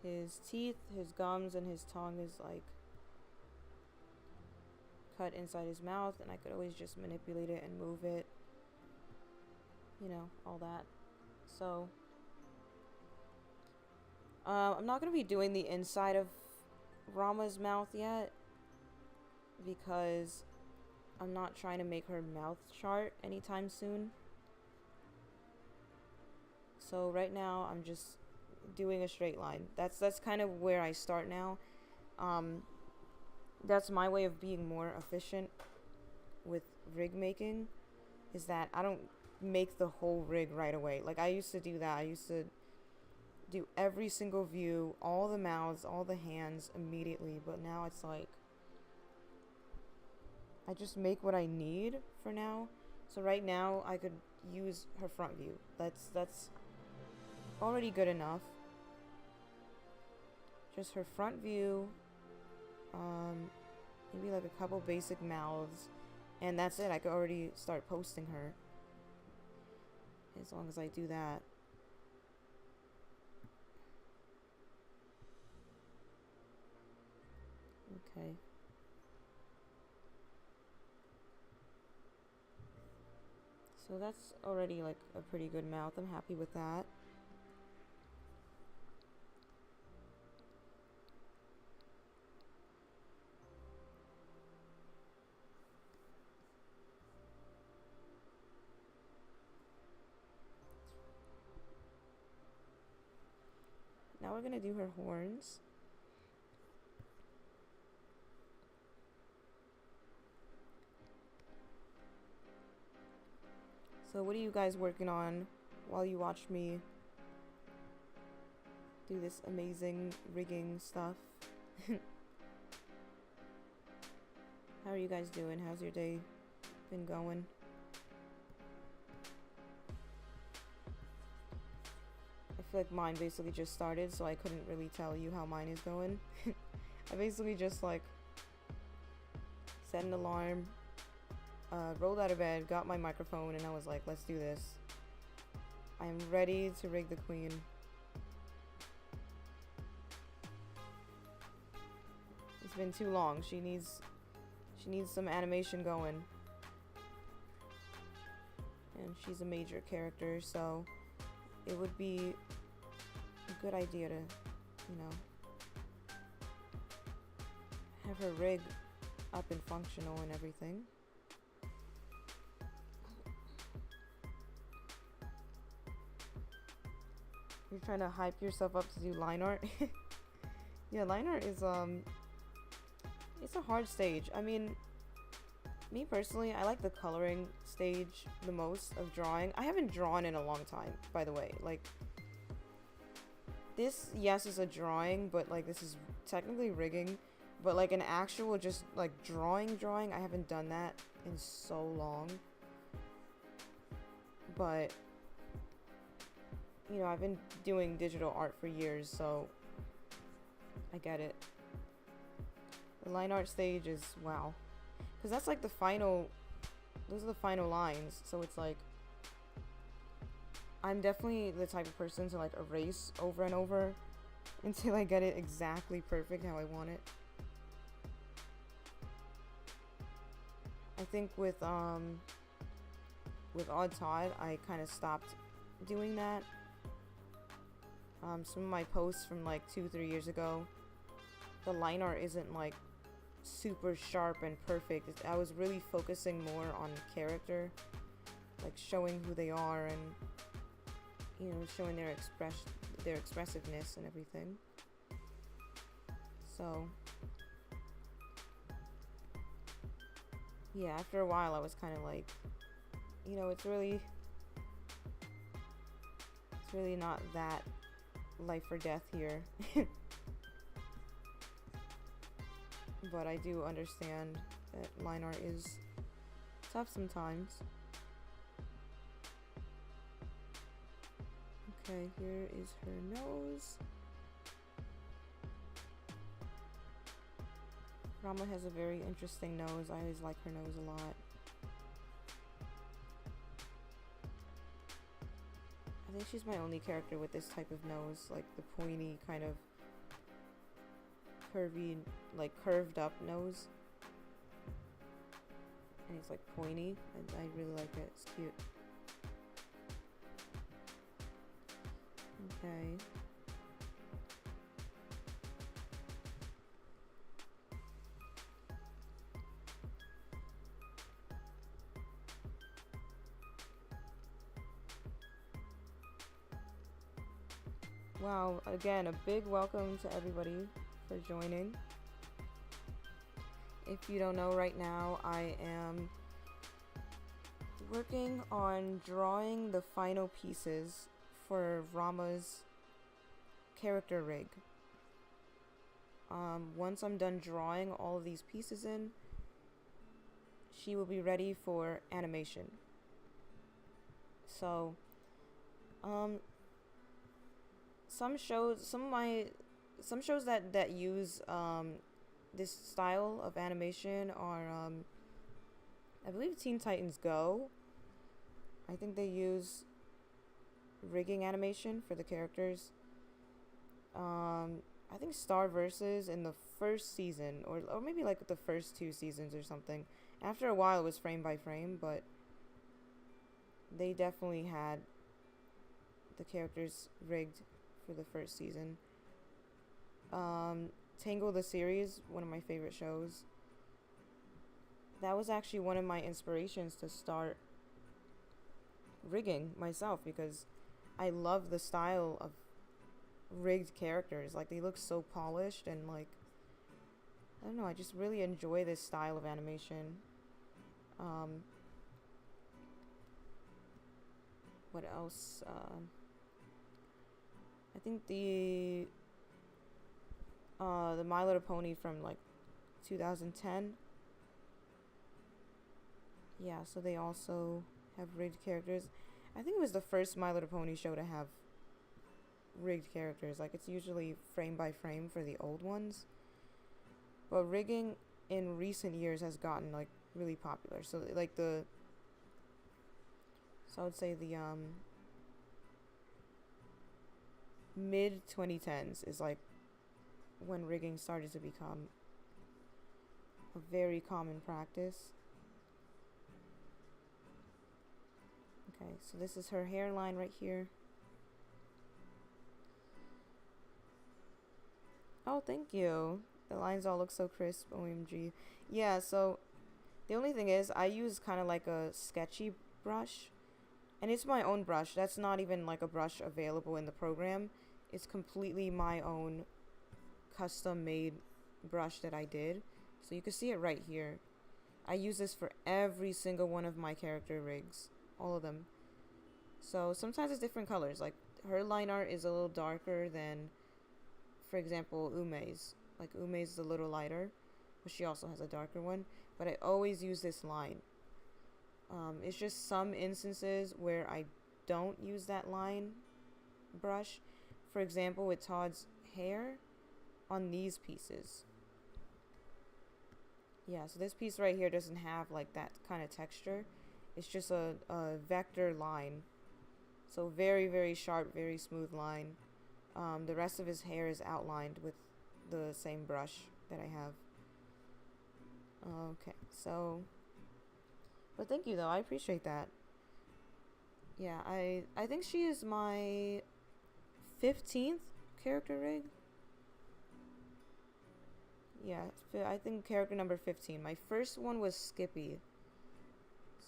his teeth, his gums, and his tongue is like cut inside his mouth, and I could always just manipulate it and move it. You know, all that. So I'm not going to be doing the inside of Rauma's mouth yet because I'm not trying to make her mouth chart anytime soon. So right now I'm just doing a straight line. That's kind of where I start now. That's my way of being more efficient with rig making, is that I don't make the whole rig right away. Like, I used to do that. I used to do every single view, all the mouths, all the hands immediately, but now it's like I just make what I need for now. So right now I could use her front view. That's already good enough. Just her front view, Maybe like a couple basic mouths. And that's it. I could already start posting her. As long as I do that. Okay. So that's already like a pretty good mouth. I'm happy with that. Now we're gonna do her horns. So what are you guys working on while you watch me do this amazing rigging stuff? How are you guys doing? How's your day been going? I feel like mine basically just started, so I couldn't really tell you how mine is going. I basically just like set an alarm, rolled out of bed, got my microphone, and I was like, let's do this. I am ready to rig the queen. It's been too long. She needs some animation going. And she's a major character, so it would be a good idea to, you know, have her rig up and functional and everything. You're trying to hype yourself up to do line art? Yeah, line art is, it's a hard stage. I mean, me personally, I like the coloring stage the most of drawing. I haven't drawn in a long time, by the way. Like, this, yes, is a drawing, but, like, this is technically rigging. But, like, an actual just, like, drawing, I haven't done that in so long. But, you know, I've been doing digital art for years, so I get it. The line art stage is, wow. Because that's like the final, those are the final lines. So it's like, I'm definitely the type of person to like erase over and over until I get it exactly perfect how I want it. I think with Odd Todd, I kind of stopped doing that. Some of my posts from like 2-3 years ago, the line art isn't like super sharp and perfect. I was really focusing more on character, like showing who they are and, you know, showing their expressiveness and everything. So yeah, after a while I was kind of like, you know, it's really not that life or death here. But I do understand that line art is tough sometimes. Okay, here is her nose. Rauma has a very interesting nose. I always like her nose a lot. I think she's my only character with this type of nose, like the pointy kind of curvy, like curved up nose. And it's like pointy. I really like it. It's cute. Okay. Wow, again, a big welcome to everybody for joining. If you don't know, right now I am working on drawing the final pieces for Rauma's character rig. Once I'm done drawing all of these pieces in, she will be ready for animation. So, some shows that use this style of animation are, I believe Teen Titans Go. I think they use rigging animation for the characters. I think Star Versus in the first season, or maybe like the first 2 seasons or something. After a while, it was frame by frame, but they definitely had the characters rigged for the first season. Tangle the series, one of my favorite shows. That was actually one of my inspirations to start rigging myself, because I love the style of rigged characters. Like, they look so polished, and like, I don't know, I just really enjoy this style of animation. What else? I think the My Little Pony from like 2010. Yeah, so they also have rigged characters. I think it was the first My Little Pony show to have rigged characters. Like, it's usually frame by frame for the old ones, but rigging in recent years has gotten like really popular. So like I would say the mid 2010s is like when rigging started to become a very common practice. Okay, so this is her hairline right here. Oh, thank you. The lines all look so crisp. OMG. Yeah, so the only thing is I use kind of like a sketchy brush. And it's my own brush. That's not even like a brush available in the program. It's completely my own custom made brush that I did. So you can see it right here. I use this for every single one of my character rigs. All of them. So sometimes it's different colors. Like, her line art is a little darker than, for example, Ume's. Like, Ume's is a little lighter, but she also has a darker one. But I always use this line. It's just some instances where I don't use that line brush. For example, with Todd's hair on these pieces. Yeah, so this piece right here doesn't have like that kind of texture. It's just a vector line. So very, very sharp, very smooth line. The rest of his hair is outlined with the same brush that I have. Okay, so... But thank you, though. I appreciate that. Yeah, I think she is my 15th character rig. Yeah, I think character number 15. My first one was Skippy.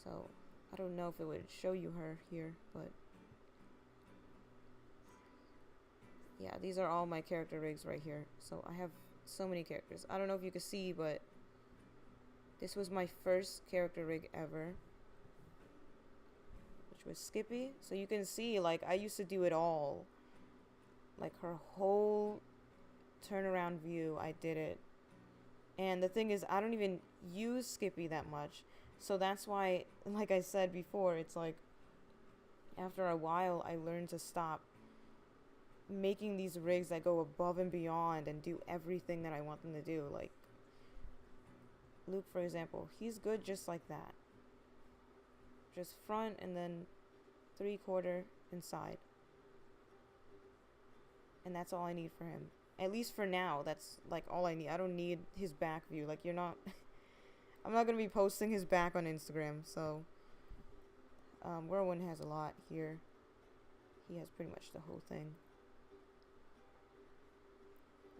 So, I don't know if it would show you her here, but... Yeah, these are all my character rigs right here. So, I have so many characters. I don't know if you can see, but... This was my first character rig ever, which was Skippy. So you can see, like, I used to do it all. Like, her whole turnaround view, I did it. And the thing is, I don't even use Skippy that much. So that's why, like I said before, it's like, after a while, I learned to stop making these rigs that go above and beyond and do everything that I want them to do. Like, Luke, for example, he's good just like that. Just front and then 3/4 inside. And that's all I need for him. At least for now, that's like all I need. I don't need his back view. Like, you're not... I'm not going to be posting his back on Instagram, so... Whirlwind has a lot here. He has pretty much the whole thing.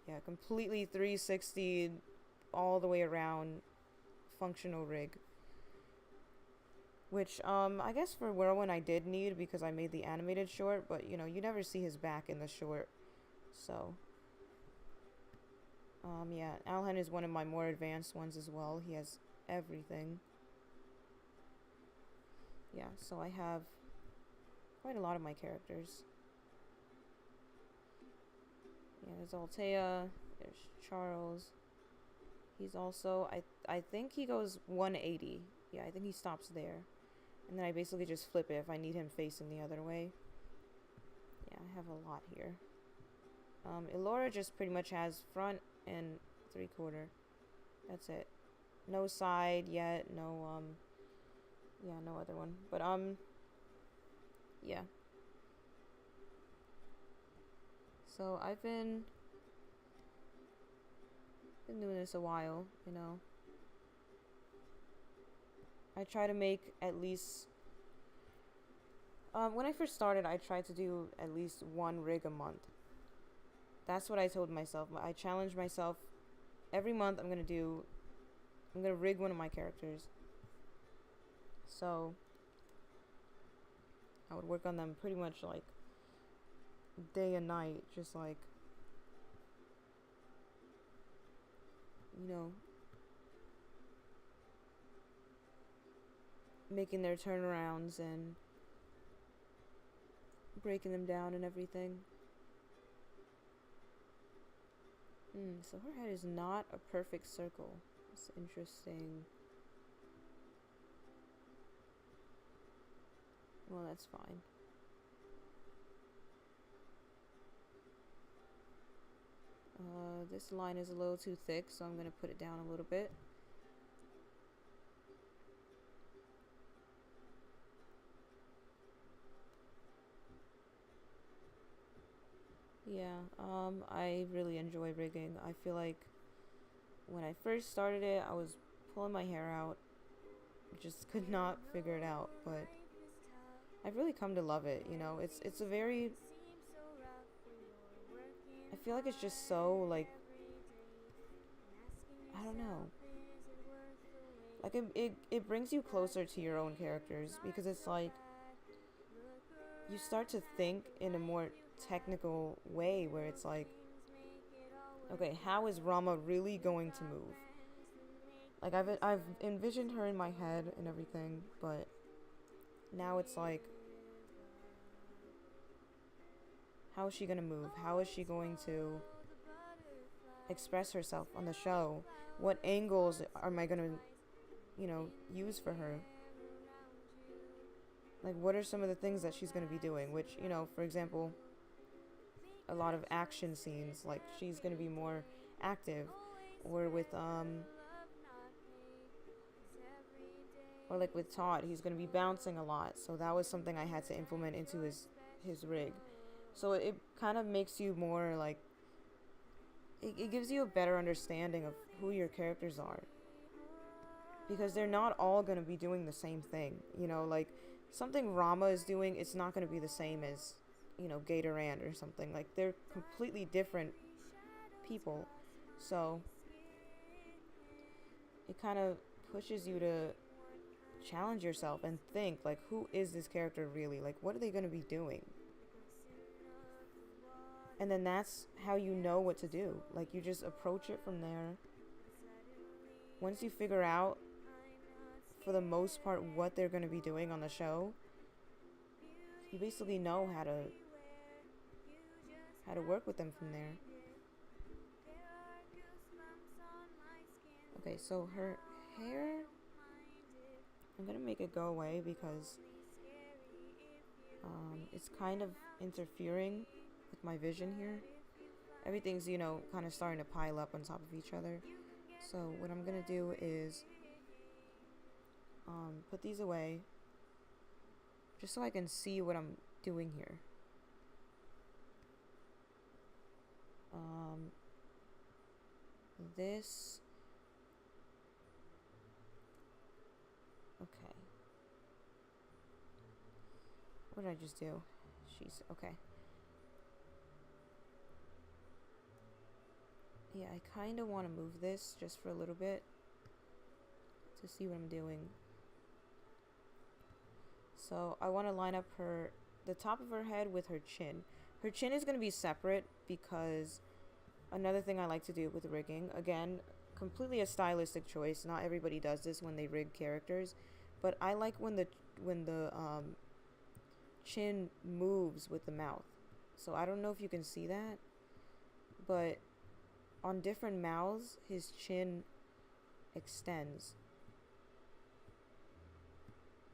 Yeah, completely 360 all the way around functional rig, which I guess for Whirlwind I did need because I made the animated short, but you know, you never see his back in the short. So yeah, Alhen is one of my more advanced ones as well. He has everything. Yeah, so I have quite a lot of my characters. Yeah, there's Altea, there's Charles. He's also, I think he goes 180. Yeah, I think he stops there. And then I basically just flip it if I need him facing the other way. Yeah, I have a lot here. Elora just pretty much has front and 3/4. That's it. No side yet, no, yeah, no other one. But, yeah. So, I've been doing this a while, you know. I try to make at least... when I first started, I tried to do at least one rig a month. That's what I told myself. I challenged myself. Every month I'm gonna rig one of my characters. So I would work on them pretty much like day and night, just like, you know, making their turnarounds and breaking them down and everything. So her head is not a perfect circle. It's interesting. Well, that's fine. This line is a little too thick, so I'm going to put it down a little bit. Yeah, I really enjoy rigging. I feel like when I first started it, I was pulling my hair out. Just could not figure it out, but I've really come to love it, you know. It's a very... I feel like it's just so, like... I don't know. Like, it brings you closer to your own characters, because it's like... You start to think in a more technical way, where it's like... Okay, how is Rauma really going to move? Like, I've envisioned her in my head and everything, but... Now it's like... How is she gonna move? How is she going to express herself on the show? What angles am I gonna, you know, use for her? Like, what are some of the things that she's gonna be doing? Which, you know, for example, a lot of action scenes, like, she's gonna be more active. Or with, or like with Todd, he's gonna be bouncing a lot. So that was something I had to implement into his rig. So it kind of makes you more like... It gives you a better understanding of who your characters are. Because they're not all going to be doing the same thing. You know, like, something Rauma is doing, it's not going to be the same as, you know, Gatorand or something. Like, they're completely different people. So, it kind of pushes you to challenge yourself and think, like, who is this character really? Like, what are they going to be doing? And then that's how you know what to do. Like, you just approach it from there. Once you figure out, for the most part, what they're going to be doing on the show, you basically know how to work with them from there. Okay, so her hair, I'm going to make it go away because it's kind of interfering with my vision here. Everything's, you know, kind of starting to pile up on top of each other. So what I'm gonna do is put these away just so I can see what I'm doing here. This... Okay. What did I just do? She's... Okay. Yeah, I kind of want to move this just for a little bit to see what I'm doing. So I want to line up the top of her head with her chin. Her chin is going to be separate because another thing I like to do with rigging, again, completely a stylistic choice. Not everybody does this when they rig characters, but I like when the chin moves with the mouth. So I don't know if you can see that, but on different mouths, his chin extends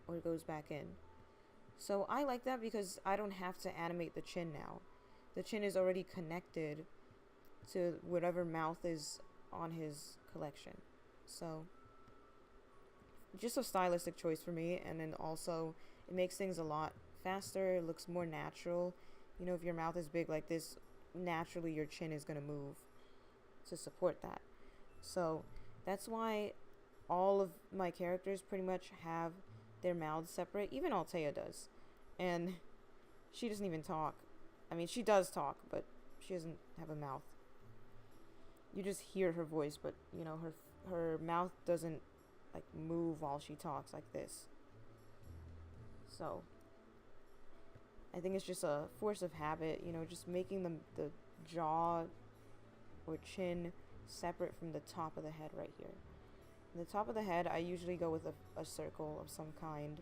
or goes back in. So I like that because I don't have to animate the chin now. The chin is already connected to whatever mouth is on his collection. So just a stylistic choice for me, and then also it makes things a lot faster. It looks more natural. You know, if your mouth is big like this, naturally your chin is going to move to support that. So that's why all of my characters pretty much have their mouths separate. Even Altea does. And she doesn't even talk. I mean, she does talk, but she doesn't have a mouth. You just hear her voice, but, you know, her mouth doesn't, like, move while she talks like this. So I think it's just a force of habit, you know, just making the jaw or chin separate from the top of the head right here. The top of the head, I usually go with a circle of some kind.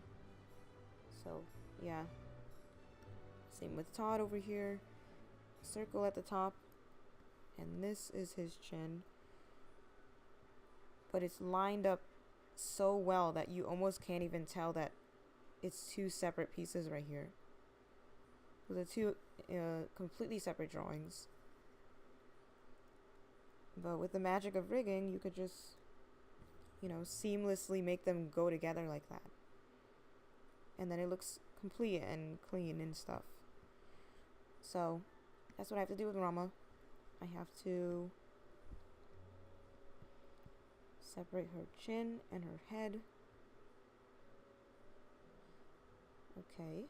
So, yeah. Same with Todd over here. Circle at the top. And this is his chin. But it's lined up so well that you almost can't even tell that it's two separate pieces right here. So they're two completely separate drawings. But with the magic of rigging, you could just, you know, seamlessly make them go together like that. And then it looks complete and clean and stuff. So that's what I have to do with Rauma. I have to separate her chin and her head. Okay.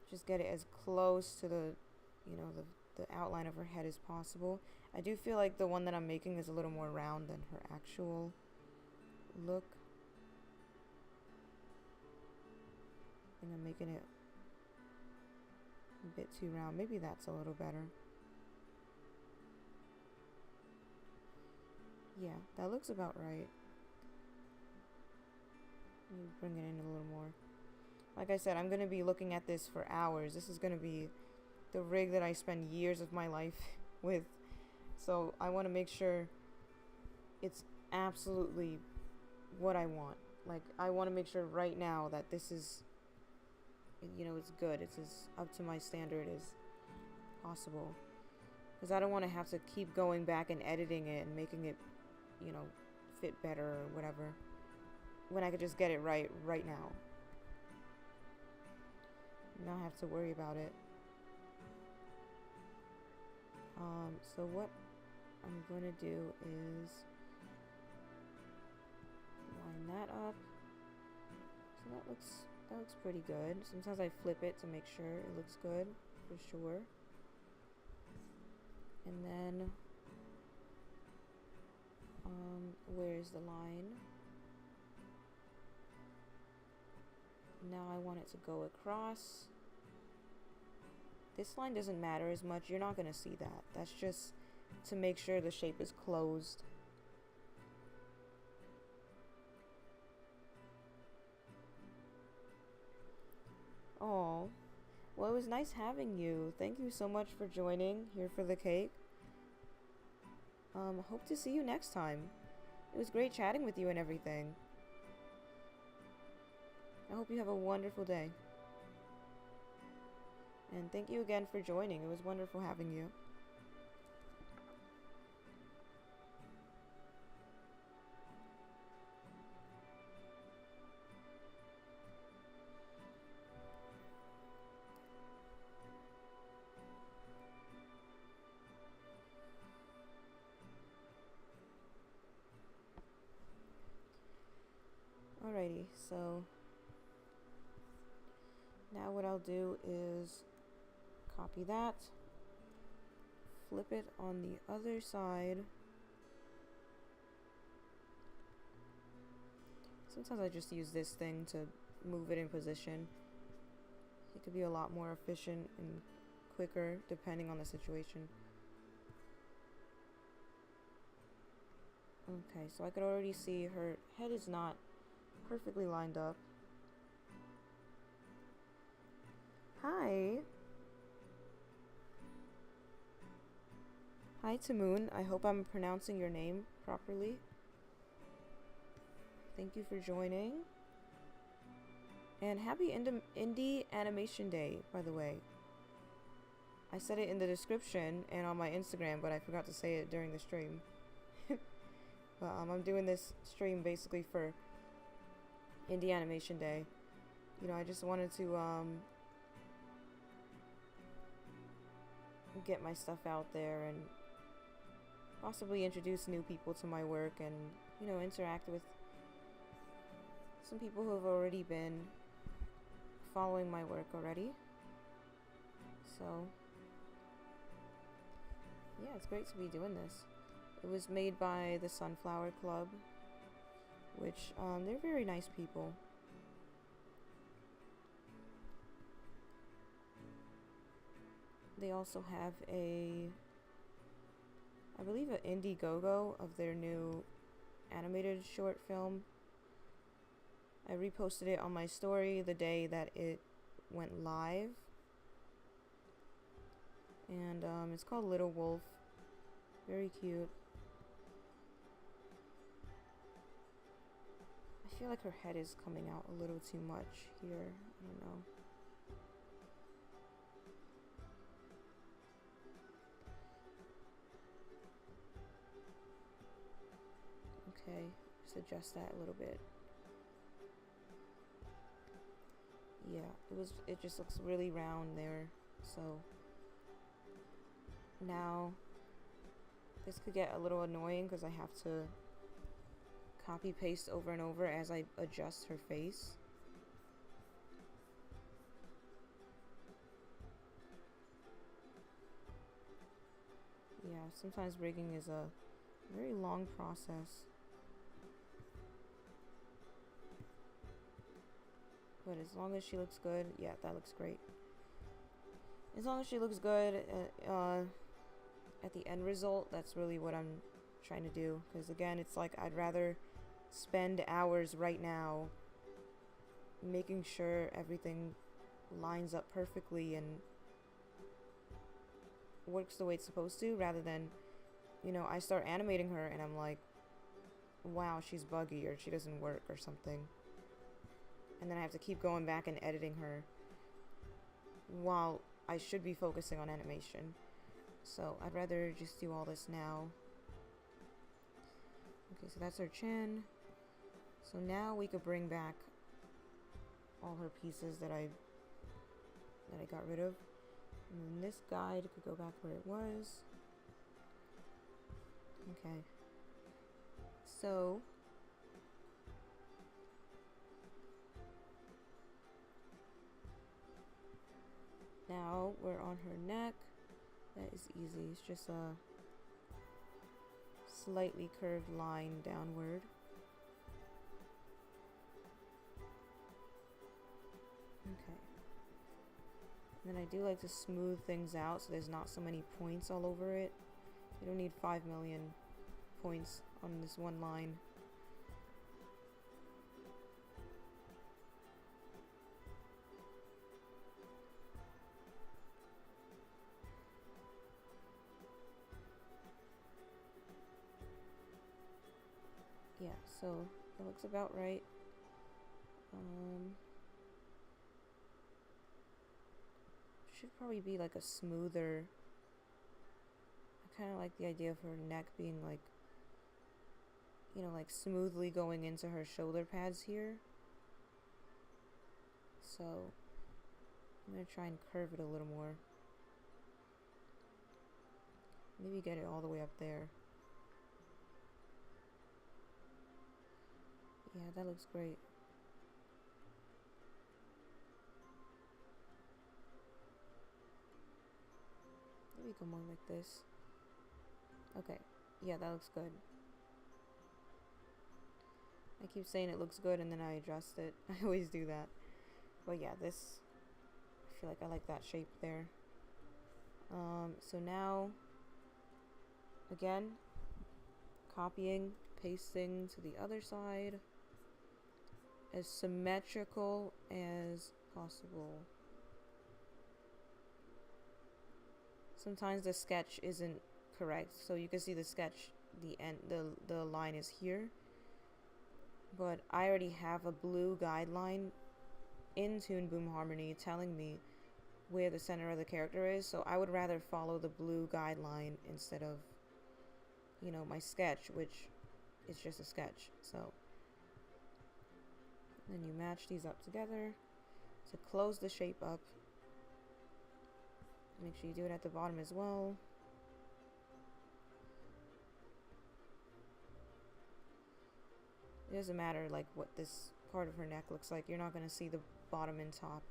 Just get it as close to the, you know, the outline of her head as possible. I do feel like the one that I'm making is a little more round than her actual look. I think I'm making it a bit too round. Maybe that's a little better. Yeah, that looks about right. Let me bring it in a little more. Like I said, I'm going to be looking at this for hours. This is going to be the rig that I spend years of my life with. So I want to make sure it's absolutely what I want. Like, I want to make sure right now that this is, you know, it's good. It's as up to my standard as possible. Because I don't want to have to keep going back and editing it and making it, you know, fit better or whatever, when I could just get it right now. Not have to worry about it. So what I'm going to do is line that up. So that looks pretty good. Sometimes I flip it to make sure it looks good, for sure. And then where's the line? Now I want it to go across. This line doesn't matter as much. You're not going to see that. That's just to make sure the shape is closed. Oh, well, it was nice having you. Thank you so much for joining here for the cake. Hope to see you next time. It was great chatting with you and everything. I hope you have a wonderful day. And thank you again for joining. It was wonderful having you. Alrighty, so now what I'll do is copy that, flip it on the other side. Sometimes I just use this thing to move it in position. It could be a lot more efficient and quicker depending on the situation. Okay, so I could already see her head is not perfectly lined up. Hi. Hi, Tamoon. I hope I'm pronouncing your name properly. Thank you for joining. And happy Indie Animation Day, by the way. I said it in the description and on my Instagram, but I forgot to say it during the stream. But I'm doing this stream basically for Indie Animation Day. You know, I just wanted to get my stuff out there and possibly introduce new people to my work and, you know, interact with some people who have already been following my work already. So yeah, it's great to be doing this. It was made by the Sunflower Club, which they're very nice people. They also have I believe, an Indiegogo of their new animated short film. I reposted it on my story the day that it went live. And it's called Little Wolf. Very cute. I feel like her head is coming out a little too much here. I don't know. Okay, just adjust that a little bit. Yeah, it just looks really round there. So now this could get a little annoying because I have to copy paste over and over as I adjust her face. Yeah, sometimes rigging is a very long process. But as long as she looks good, yeah, that looks great. As long as she looks good at the end result, that's really what I'm trying to do. Because again, it's like I'd rather spend hours right now making sure everything lines up perfectly and works the way it's supposed to, rather than, you know, I start animating her and I'm like, wow, she's buggy or she doesn't work or something. And then I have to keep going back and editing her while I should be focusing on animation. So I'd rather just do all this now. Okay, so that's her chin. So now we could bring back all her pieces that I got rid of. And then this guide could go back where it was. Okay. So now we're on her neck. That is easy. It's just a slightly curved line downward. Okay. And then I do like to smooth things out so there's not so many points all over it. You don't need 5 million points on this one line. Yeah, so it looks about right. Should probably be like a smoother. I kind of like the idea of her neck being like, you know, like smoothly going into her shoulder pads here. So I'm gonna try and curve it a little more. Maybe get it all the way up there. Yeah, that looks great. Maybe go more like this. Okay, yeah, that looks good. I keep saying it looks good and then I adjust it. I always do that. But yeah, this, I feel like I like that shape there. So now, again, copying, pasting to the other side. As symmetrical as possible. Sometimes the sketch isn't correct, so you can see the sketch, the line is here, but I already have a blue guideline in Toon Boom Harmony telling me where the center of the character is, so I would rather follow the blue guideline instead of, you know, my sketch, which is just a sketch. So then you match these up together to close the shape up. Make sure you do it at the bottom as well. It doesn't matter like what this part of her neck looks like. You're not going to see the bottom and top.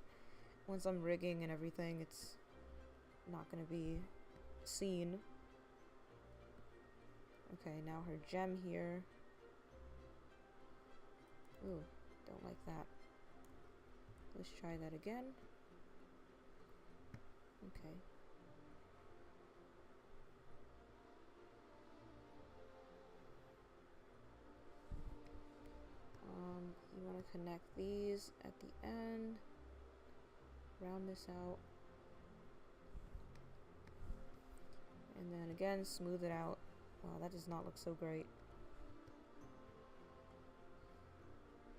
Once I'm rigging and everything, it's not going to be seen. Okay, now her gem here. Ooh, don't like that. Let's try that again. Okay. You want to connect these at the end. Round this out. And then again, smooth it out. Wow, that does not look so great.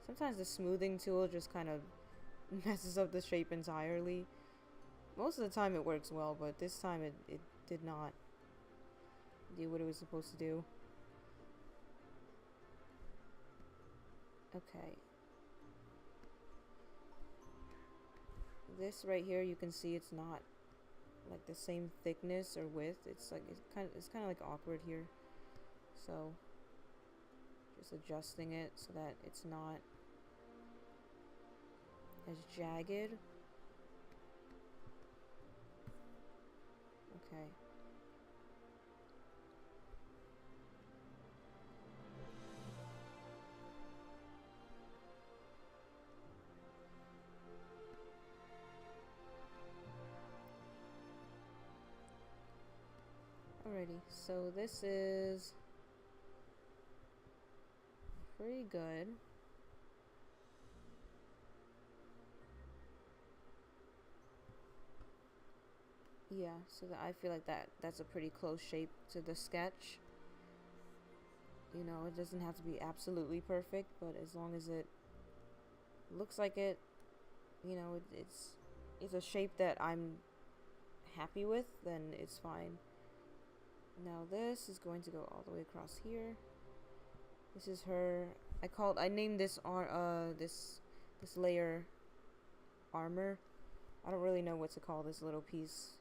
Sometimes the smoothing tool just kind of messes up the shape entirely. Most of the time it works well, but this time it did not do what it was supposed to do. Okay. This right here, you can see it's not like the same thickness or width. It's like it's kind of like awkward here. So just adjusting it so that it's not as jagged. Okay. Alrighty, so this is pretty good. Yeah, so I feel like that's a pretty close shape to the sketch. You know, it doesn't have to be absolutely perfect, but as long as it looks like it, you know, it's a shape that I'm happy with, then it's fine. Now this is going to go all the way across here. This is her. I named this this layer armor. I don't really know what to call this little piece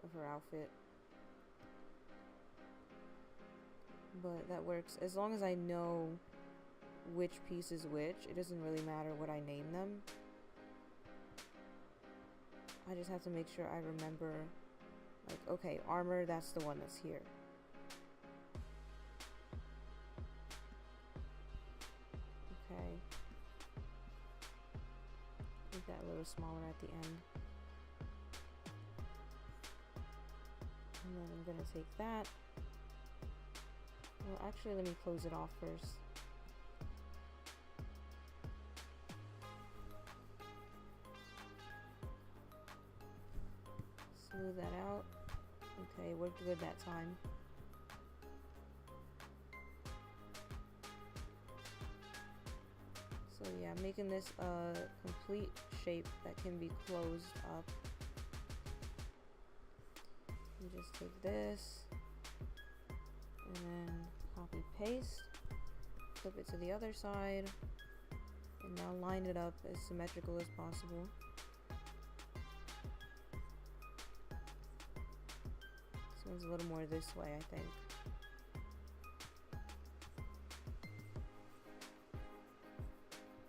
of her outfit, but that works as long as I know which piece is which. It doesn't really matter what I name them. I just have to make sure I remember, like, okay, armor, that's the one that's here. Okay. Make that a little smaller at the end. And then I'm gonna take that. Well, actually, let me close it off first. Smooth that out. Okay, worked good that time. So yeah, making this a complete shape that can be closed up. You just take this and then copy paste, flip it to the other side, and now line it up as symmetrical as possible. This one's a little more this way, I think.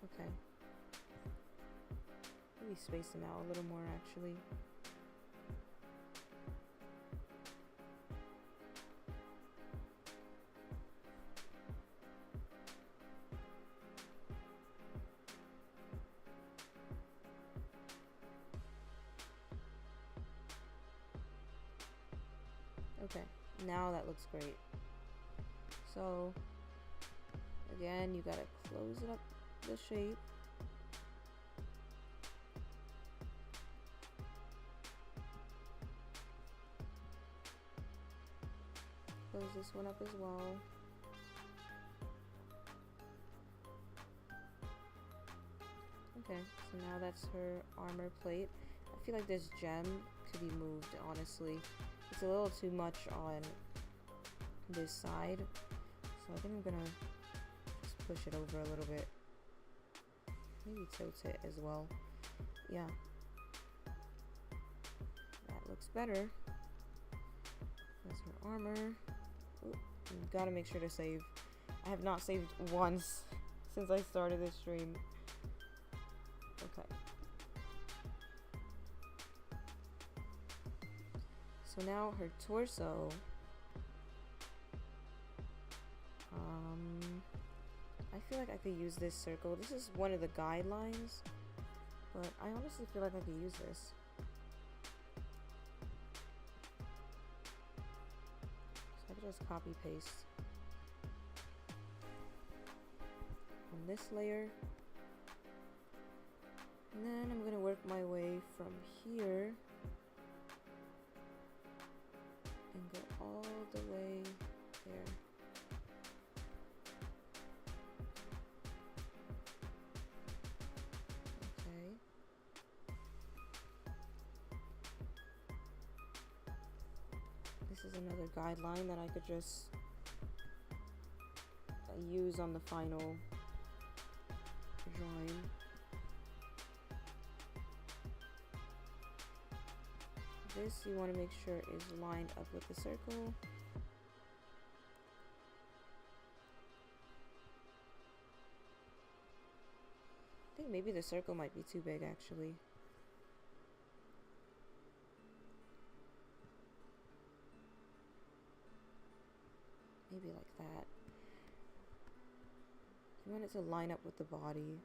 Okay. Maybe space them out a little more, actually. Okay, now that looks great. So, again, you gotta close it up the shape. Close this one up as well. Okay, so now that's her armor plate. I feel like this gem could be moved, honestly. It's a little too much on this side. So I think I'm gonna just push it over a little bit. Maybe tilt it as well. Yeah. That looks better. That's her armor. Ooh, gotta make sure to save. I have not saved once since I started this stream. Okay. So now her torso. I feel like I could use this circle. This is one of the guidelines, but I honestly feel like I could use this. So I could just copy paste on this layer. And then I'm gonna work my way from here and go all the way there. This is another guideline that I could just use on the final drawing. This you want to make sure is lined up with the circle. I think maybe the circle might be too big actually. Maybe like that. You want it to line up with the body.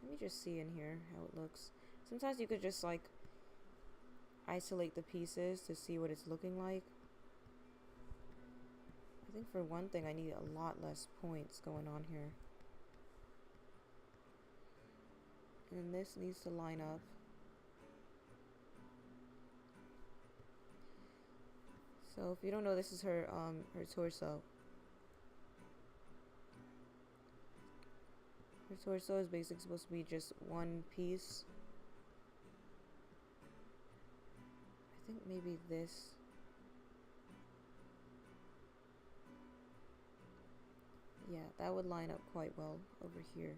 Let me just see in here how it looks. Sometimes you could just like isolate the pieces to see what it's looking like. I think for one thing I need a lot less points going on here. And then this needs to line up. So if you don't know, this is her torso. Her torso is basically supposed to be just one piece. I think maybe this. Yeah, that would line up quite well over here.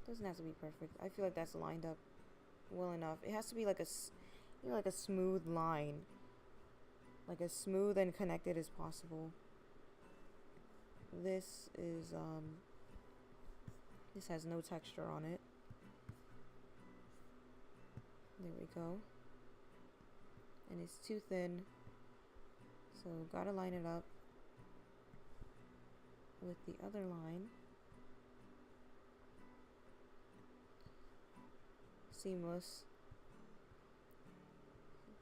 Doesn't have to be perfect. I feel like that's lined up well enough. It has to be like a, you know, like a smooth line, like as smooth and connected as possible. This is this has no texture on it. There we go. And it's too thin. So gotta line it up with the other line. Seamless.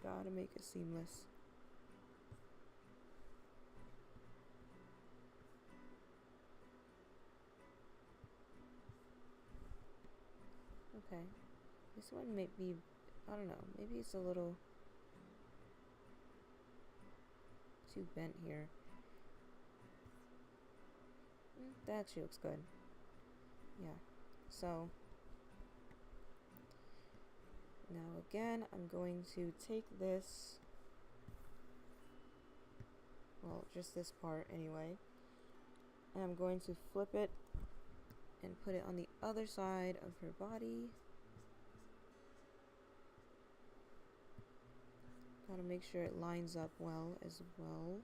Gotta make it seamless. Okay. This one may be, I don't know, maybe it's a little too bent here. That actually looks good. Yeah. So now again, I'm going to take this, well, just this part anyway, and I'm going to flip it and put it on the other side of her body. Gotta make sure it lines up well as well.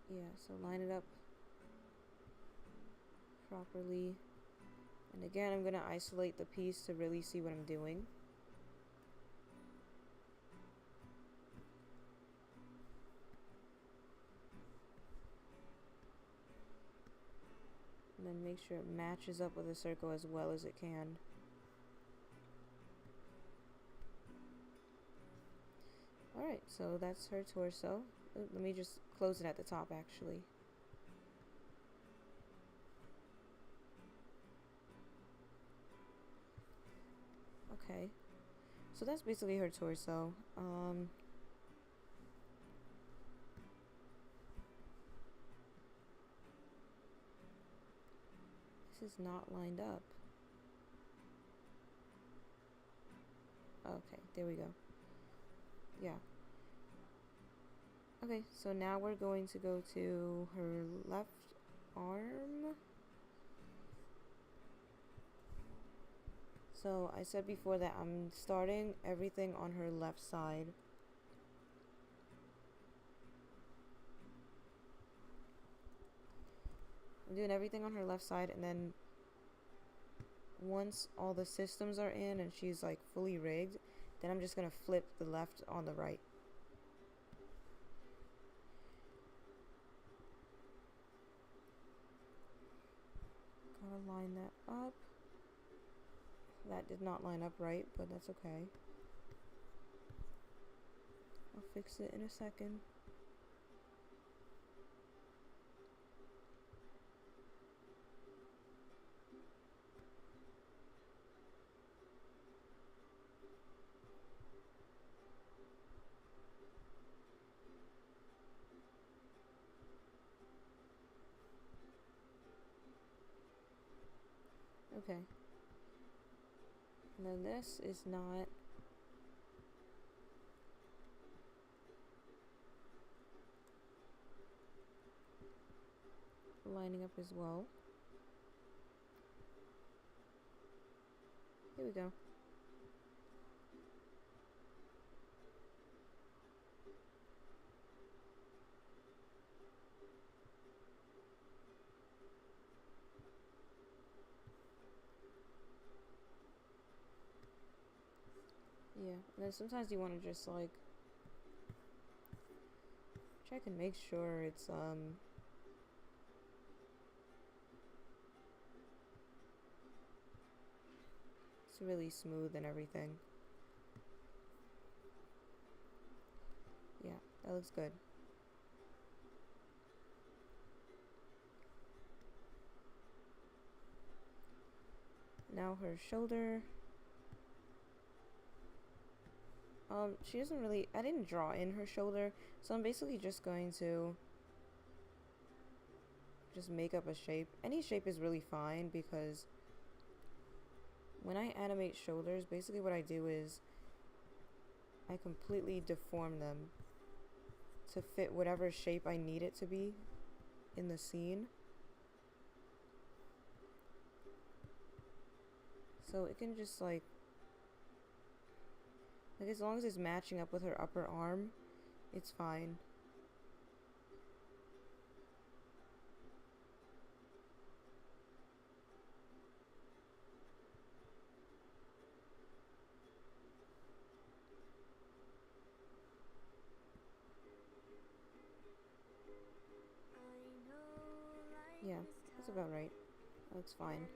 Yeah, so line it up properly. And again, I'm gonna isolate the piece to really see what I'm doing. And then make sure it matches up with the circle as well as it can. Alright. Alright, so that's her torso. Let me just close it at the top, actually. Okay. So that's basically her torso. This is not lined up. Okay, there we go. Yeah. Okay, so now we're going to go to her left arm. So I said before that I'm starting everything on her left side. I'm doing everything on her left side, and then once all the systems are in and she's like fully rigged, then I'm just gonna flip the left on the right. Gotta line that up. That did not line up right, but that's okay. I'll fix it in a second. Okay. And then this is not lining up as well. Here we go. Yeah, and then sometimes you want to just like check and make sure it's really smooth and everything. Yeah, that looks good. Now her shoulder. She doesn't really, I didn't draw in her shoulder, so I'm basically just going to just make up a shape. Any shape is really fine, because when I animate shoulders, basically what I do is I completely deform them to fit whatever shape I need it to be in the scene. So it can just like as long as it's matching up with her upper arm, it's fine. Yeah, that's about right. Looks fine.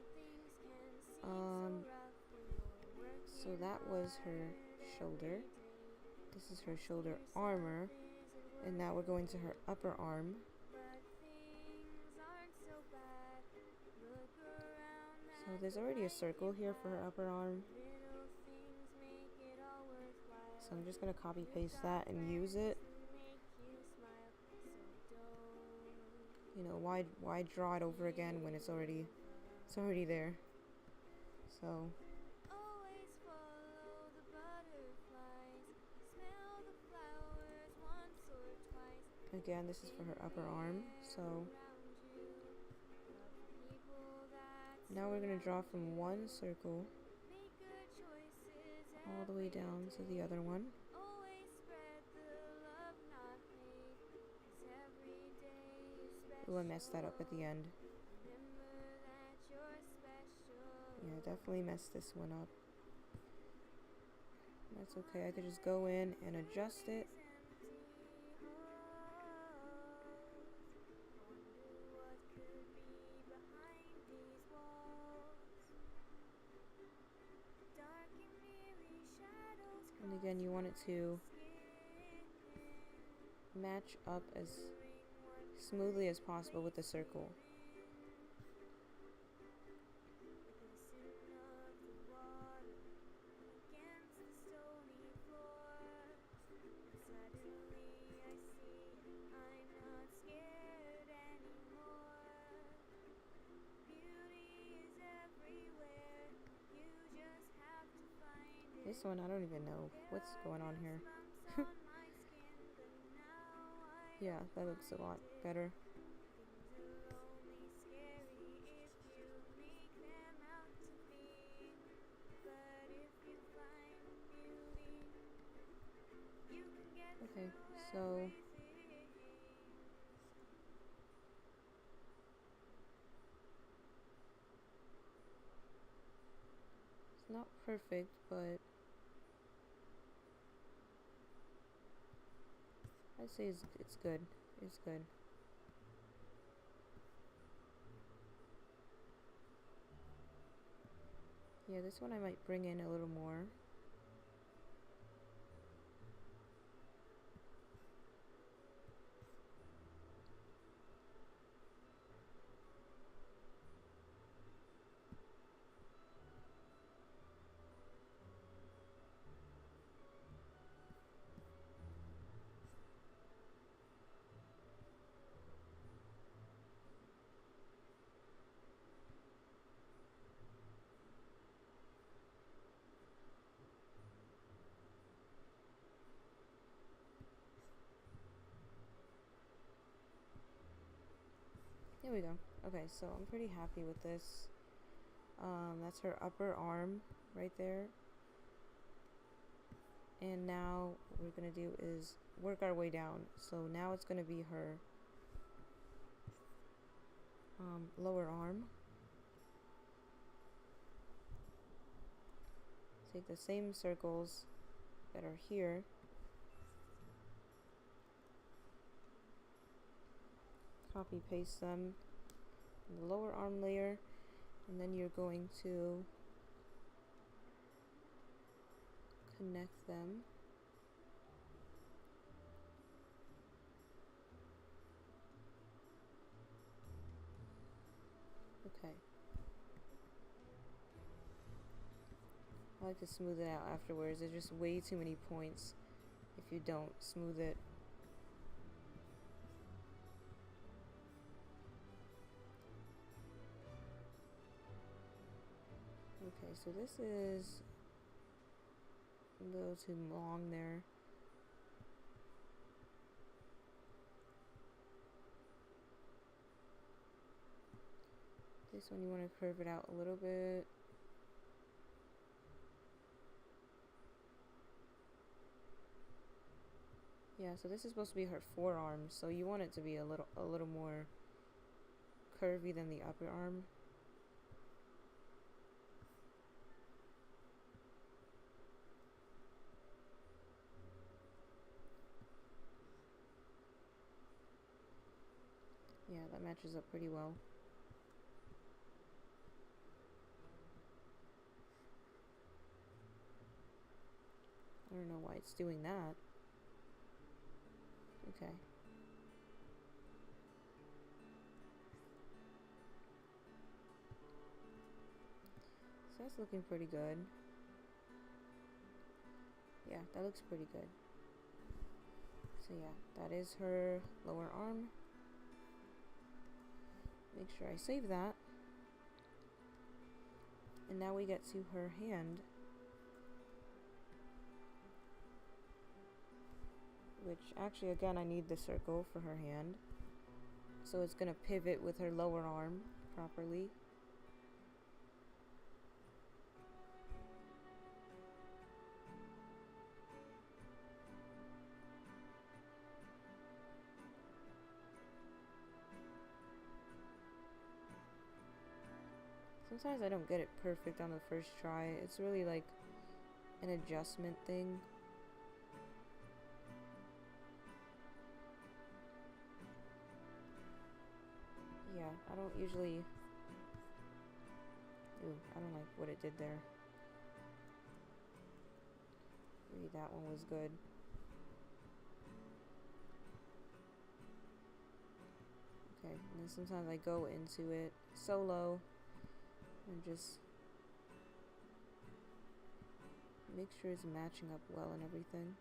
So that was her shoulder. This is her shoulder armor, and now we're going to her upper arm. So there's already a circle here for her upper arm, so I'm just gonna copy paste that and use it. You know, why draw it over again when it's already there? So again, this is for her upper arm. So now we're going to draw from one circle all the way down to the other one. Ooh, I messed that up at the end. Yeah, definitely messed this one up. That's okay, I could just go in and adjust it. And again, you want it to match up as smoothly as possible with the circle. This one, I don't even know what's going on here. Yeah, that looks a lot better. Okay, so it's not perfect, but I'd say it's good. It's good. Yeah, this one I might bring in a little more. There we go. Okay, so I'm pretty happy with this. That's her upper arm right there. And now what we're gonna do is work our way down. So now it's gonna be her lower arm. Take the same circles that are here. Copy paste them in the lower arm layer, and then you're going to connect them. Okay. I like to smooth it out afterwards. There's just way too many points if you don't smooth it. Okay, so this is a little too long there. This one you want to curve it out a little bit. Yeah, so this is supposed to be her forearm, so you want it to be a little more curvy than the upper arm. Yeah, that matches up pretty well. I don't know why it's doing that. Okay. So that's looking pretty good. Yeah, that looks pretty good. So yeah, that is her lower arm. Make sure I save that. And now we get to her hand, which actually again I need the circle for her hand. So it's gonna pivot with her lower arm properly. Sometimes I don't get it perfect on the first try. It's really like an adjustment thing. Yeah, I don't usually... Ooh, I don't like what it did there. Maybe that one was good. Okay, and then sometimes I go into it solo and just make sure it's matching up well and everything.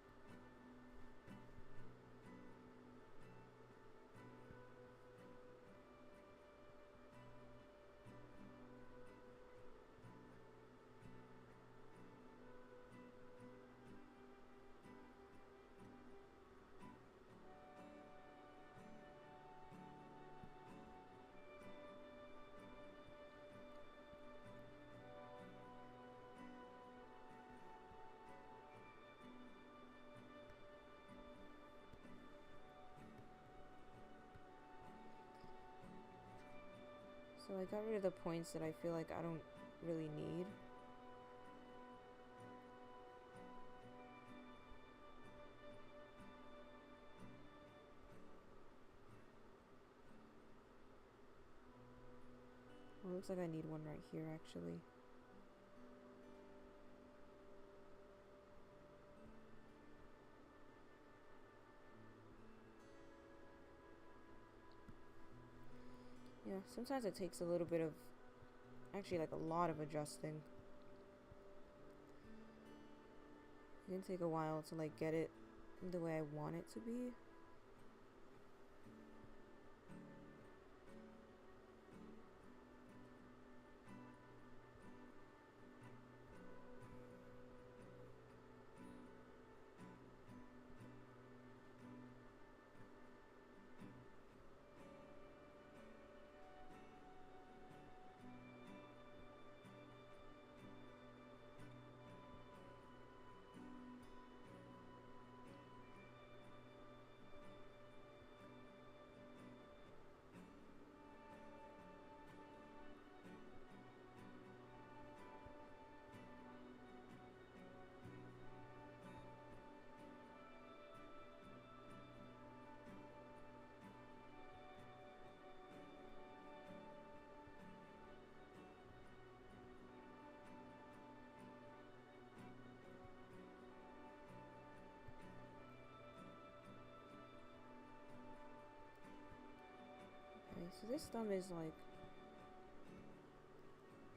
So I got rid of the points that I feel like I don't really need. Well, it looks like I need one right here actually. Yeah, sometimes it takes a little bit of, actually like a lot of adjusting. It can take a while to like get it the way I want it to be. Okay, so this thumb is like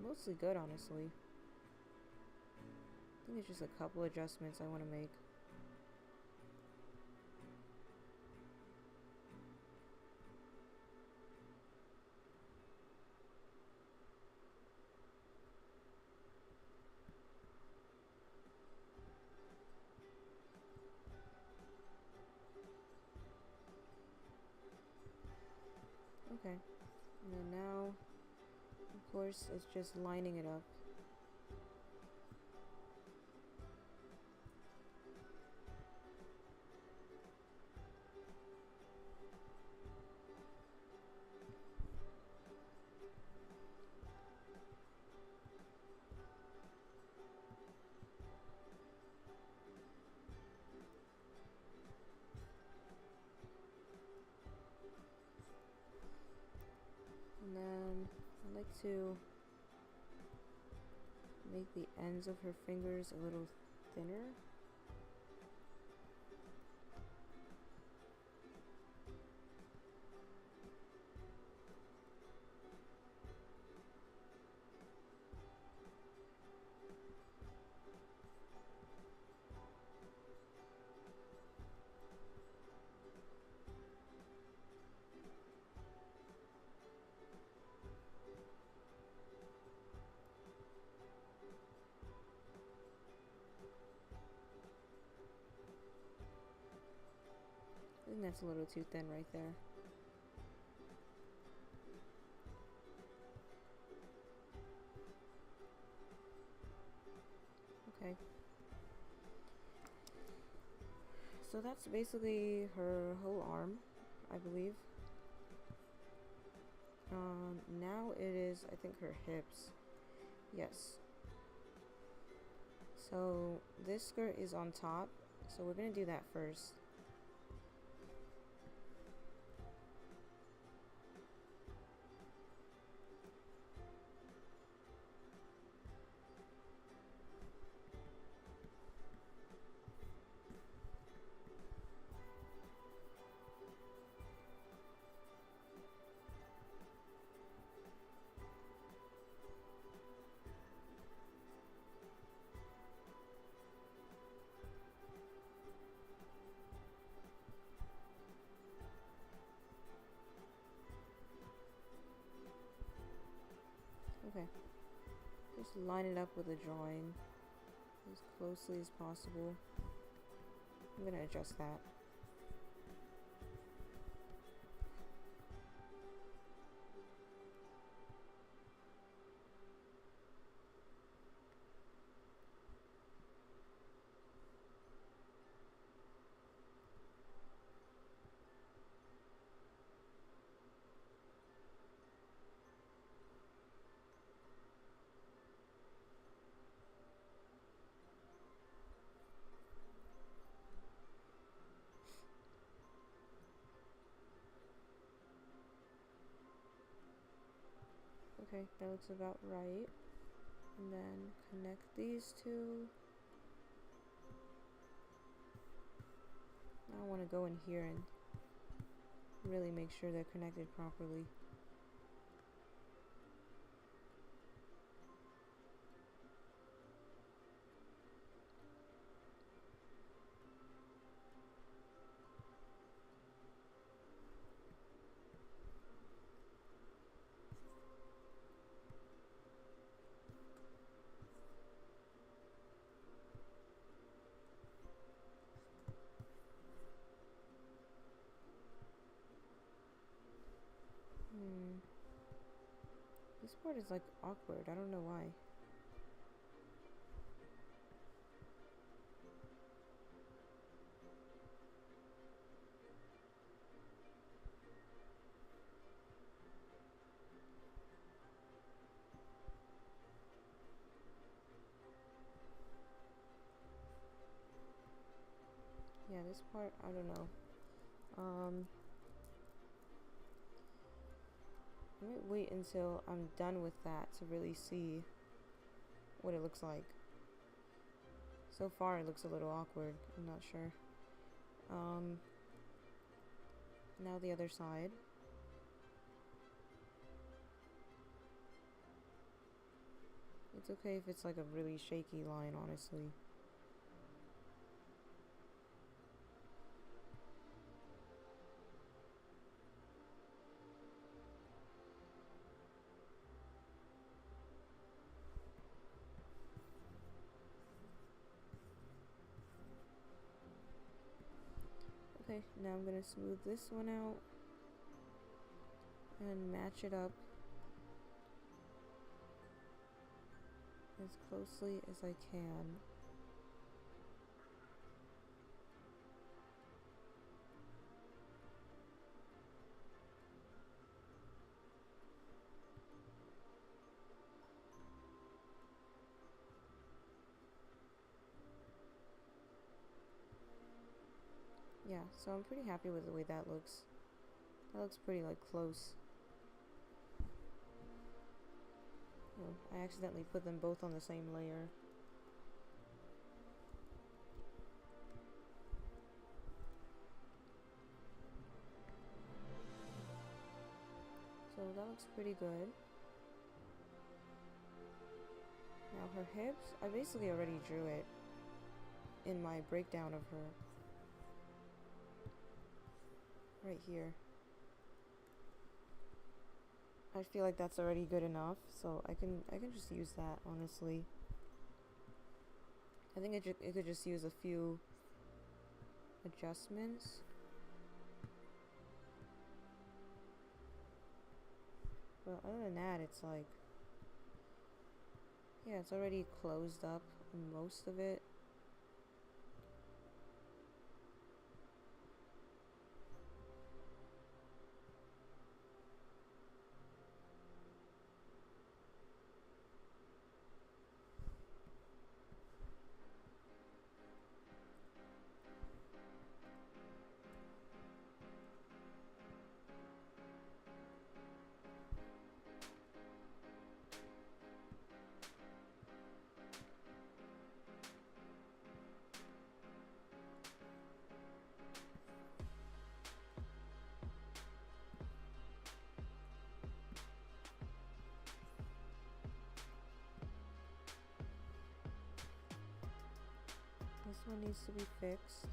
mostly good, honestly. I think it's just a couple adjustments I want to make. Okay, and then now, of course, it's just lining it up. And then I like to make the ends of her fingers a little thinner. I think that's a little too thin right there. Okay. So that's basically her whole arm, I believe. Now it is, I think, her hips. Yes. So this skirt is on top, so we're gonna do that first. Okay. Just line it up with a drawing as closely as possible. I'm gonna adjust that. Okay, that looks about right. And then connect these two. I want to go in here and really make sure they're connected properly. This part is like awkward. I don't know why. Yeah, this part, I don't know. I might wait until I'm done with that to really see what it looks like. So far it looks a little awkward. I'm not sure. Now the other side. It's okay if it's like a really shaky line, honestly. Okay, now I'm gonna smooth this one out and match it up as closely as I can. Yeah, so I'm pretty happy with the way that looks. That looks pretty like close. Oh, I accidentally put them both on the same layer. So that looks pretty good. Now her hips, I basically already drew it in my breakdown of her. Right here. I feel like that's already good enough, so I can just use that, honestly. I think it could just use a few adjustments. But other than that, it's like, yeah, it's already closed up most of it. This one needs to be fixed.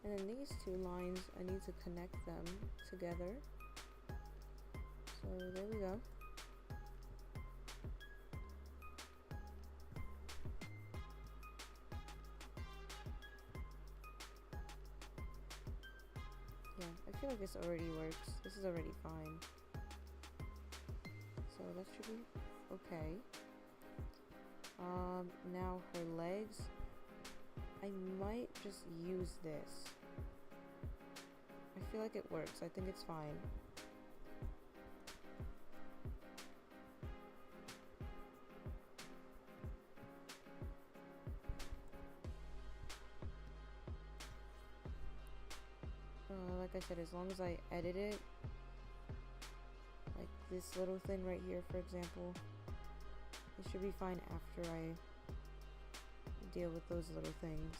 And then these two lines, I need to connect them together. So there we go. Yeah, I feel like this already works. This is already fine. So that should be okay. Now her legs, I might just use this. I feel like it works. I think it's fine. Like I said, as long as I edit it, like this little thing right here, for example, it should be fine after I deal with those little things.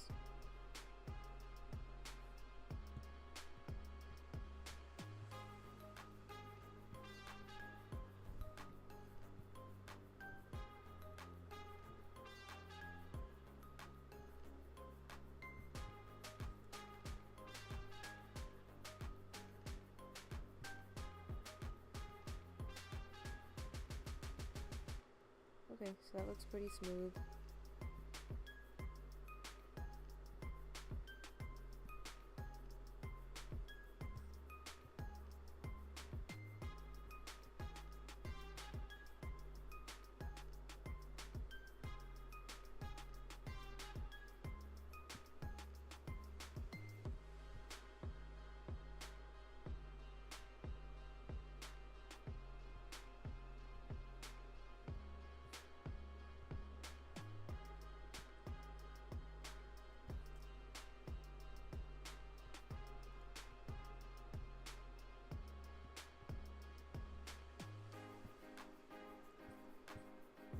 Okay, so that looks pretty smooth.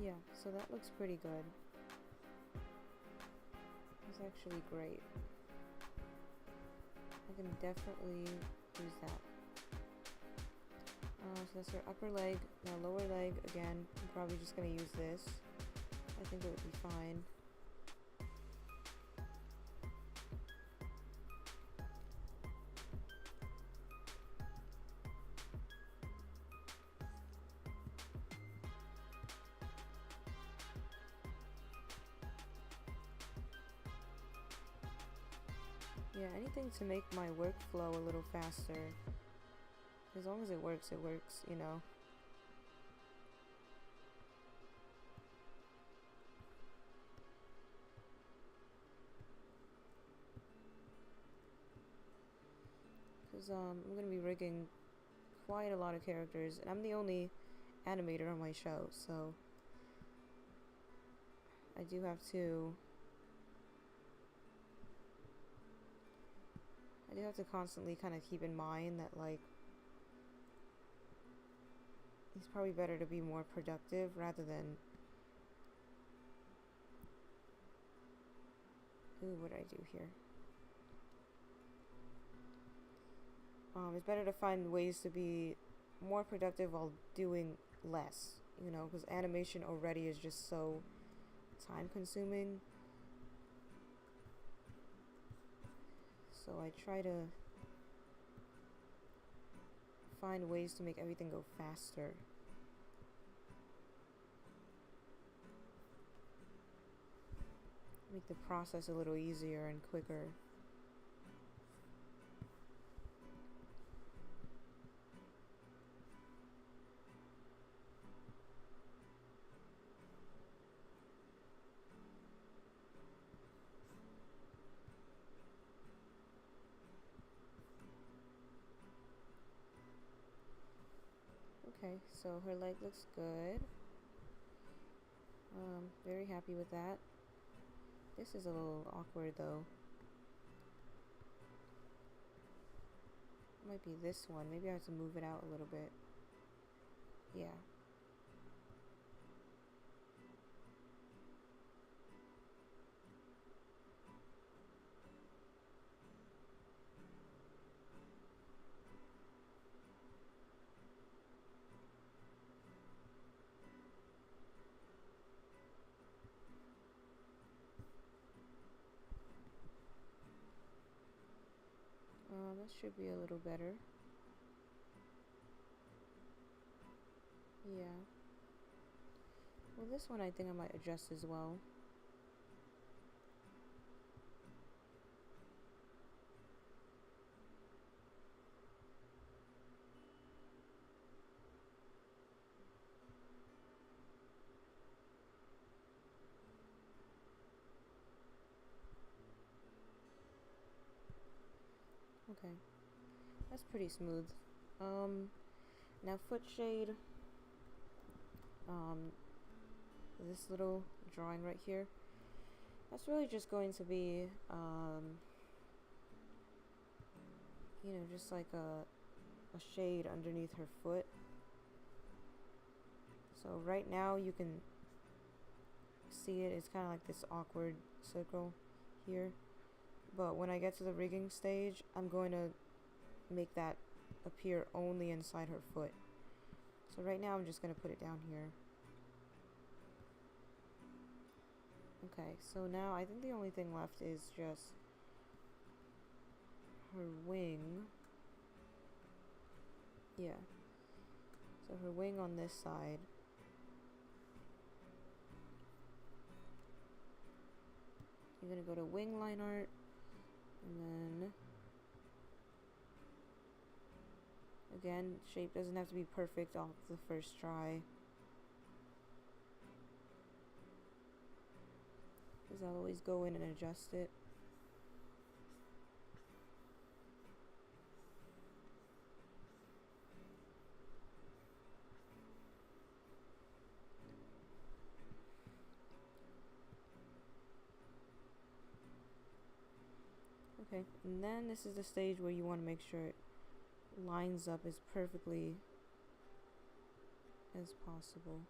Yeah, so that looks pretty good. It's actually great. I can definitely use that. So that's her upper leg. Now lower leg, again, I'm probably just going to use this. I think it would be fine. Yeah, anything to make my workflow a little faster. As long as it works, you know. Because I'm going to be rigging quite a lot of characters, and I'm the only animator on my show, so I do have to constantly kind of keep in mind that, like, it's probably better to be more productive rather than... Ooh, what did I do here? It's better to find ways to be more productive while doing less, you know, because animation already is just so time consuming. So I try to find ways to make everything go faster. Make the process a little easier and quicker. Okay, so her leg looks good. Very happy with that. This is a little awkward though. Might be this one. Maybe I have to move it out a little bit. Yeah. should be a little better. Yeah. Well, this one I think I might adjust as well. Okay. That's pretty smooth. Now foot shade. This little drawing right here. That's really just going to be, you know, just like a shade underneath her foot. So right now you can see it. It's kind of like this awkward circle here. But when I get to the rigging stage, I'm going to make that appear only inside her foot. So right now I'm just going to put it down here. Okay, so now I think the only thing left is just her wing. Yeah. So her wing on this side. You're going to go to wing line art. And then again, shape doesn't have to be perfect off the first try. Because I'll always go in and adjust it. Okay, and then this is the stage where you want to make sure it lines up as perfectly as possible.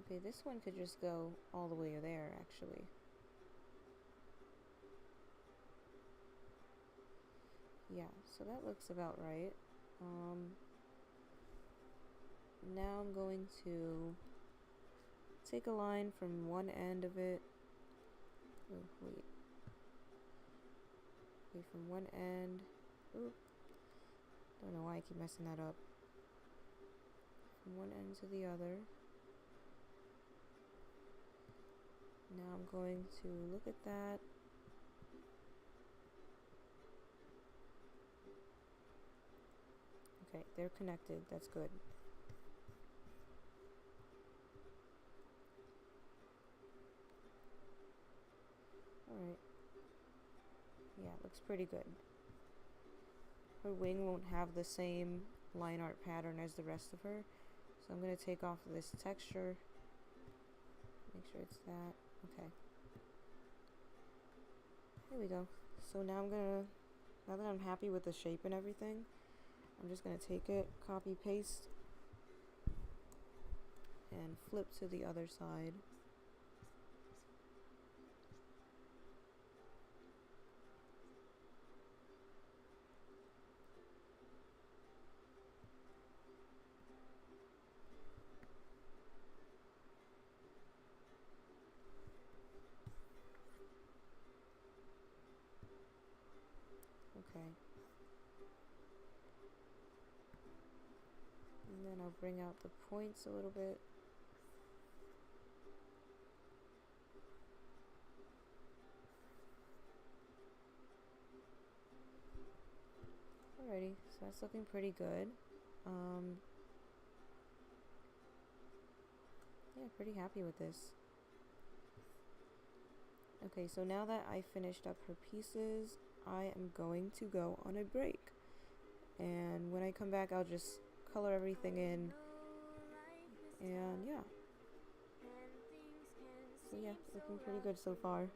Okay, this one could just go all the way there, actually. Yeah, so that looks about right. Now I'm going to take a line from one end of it. Oh, wait. Okay, from one end. Oop. Don't know why I keep messing that up. From one end to the other. Now I'm going to look at that. Okay, they're connected. That's good. Alright. Yeah, looks pretty good. Her wing won't have the same line art pattern as the rest of her. So I'm going to take off this texture. Make sure it's that. Okay. There we go. So now now that I'm happy with the shape and everything, I'm just going to take it, copy, paste, and flip to the other side. Okay. And then I'll bring out the points a little bit. Alrighty, so that's looking pretty good. Yeah, pretty happy with this. Okay, so now that I finished up her pieces, I am going to go on a break. And when I come back, I'll just color everything in. And yeah. So yeah, looking pretty good so far.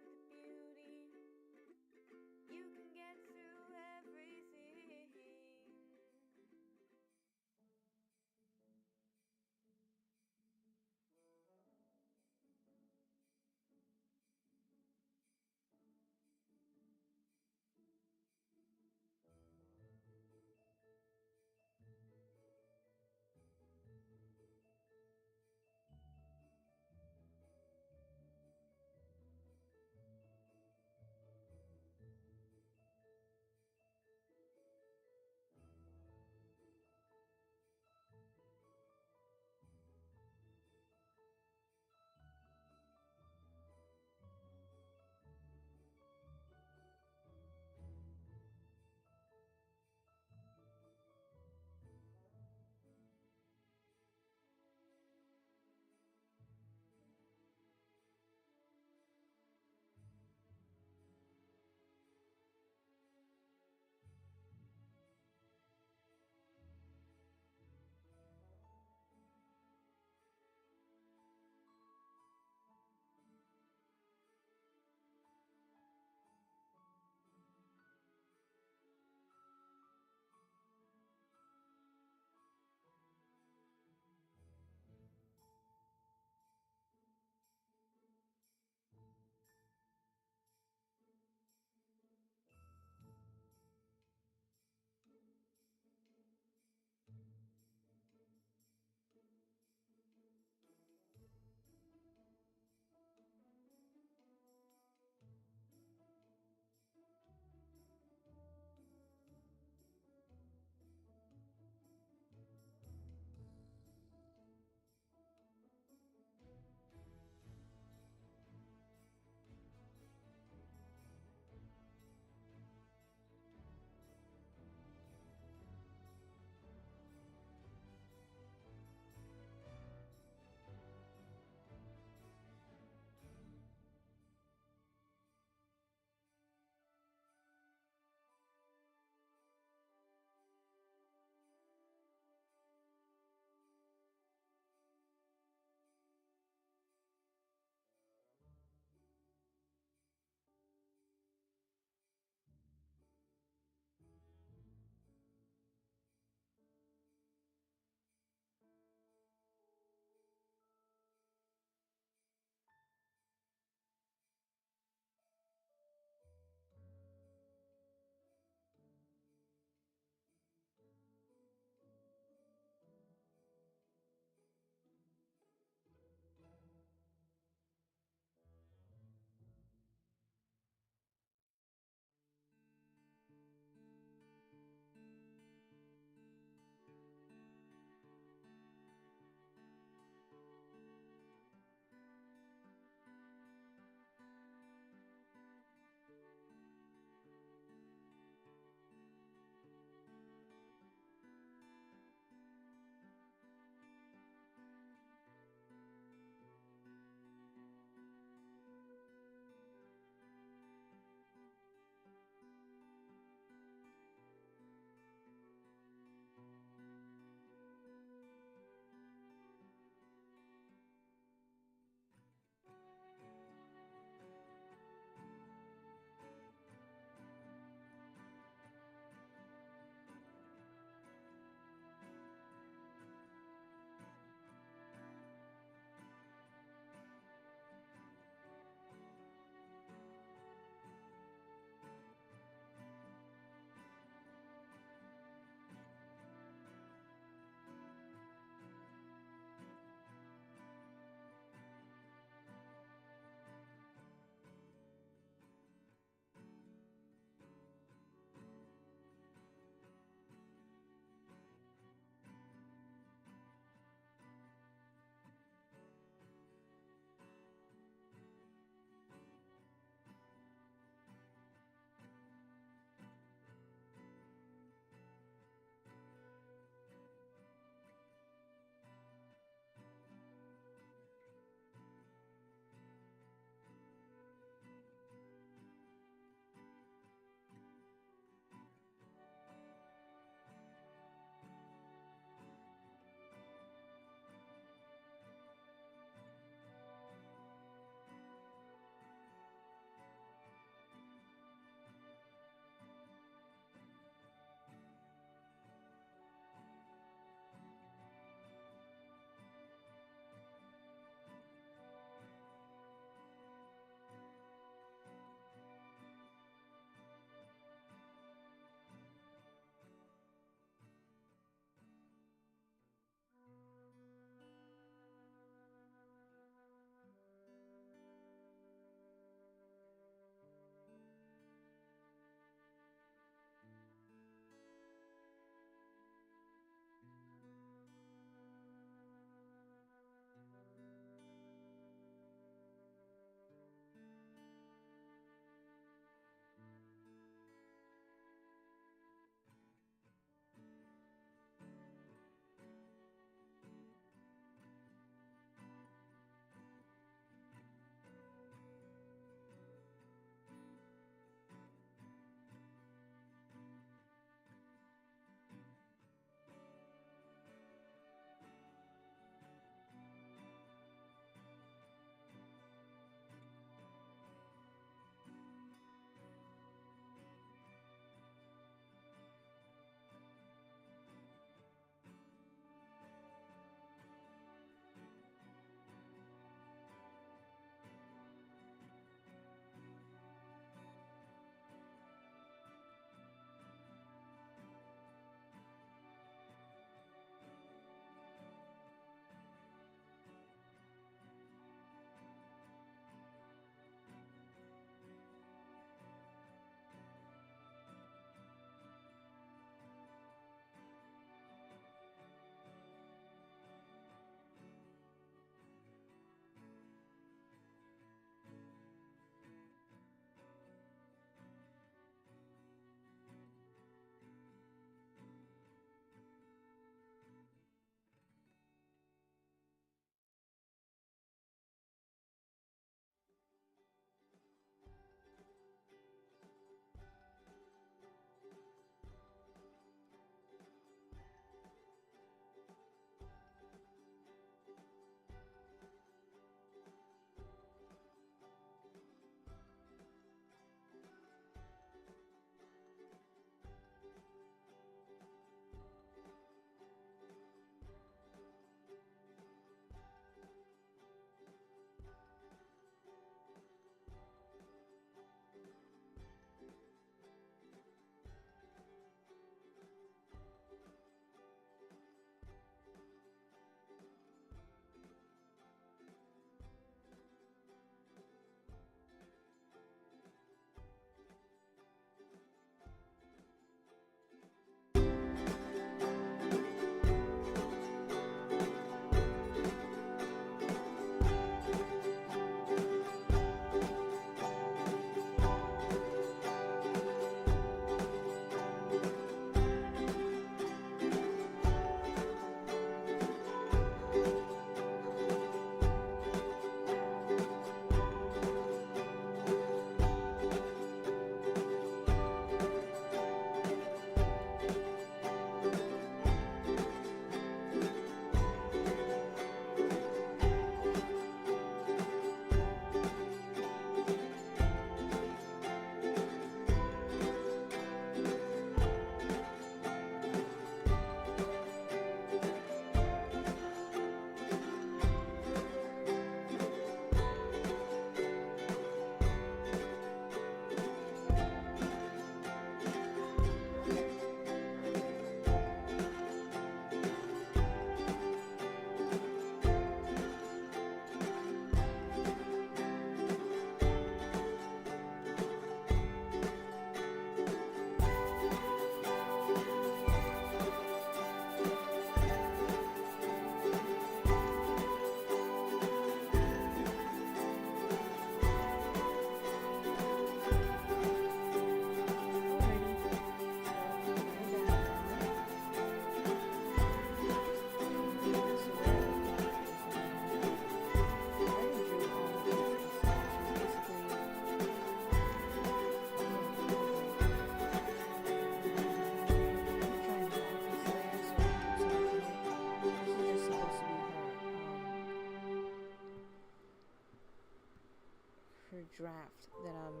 her draft that I'm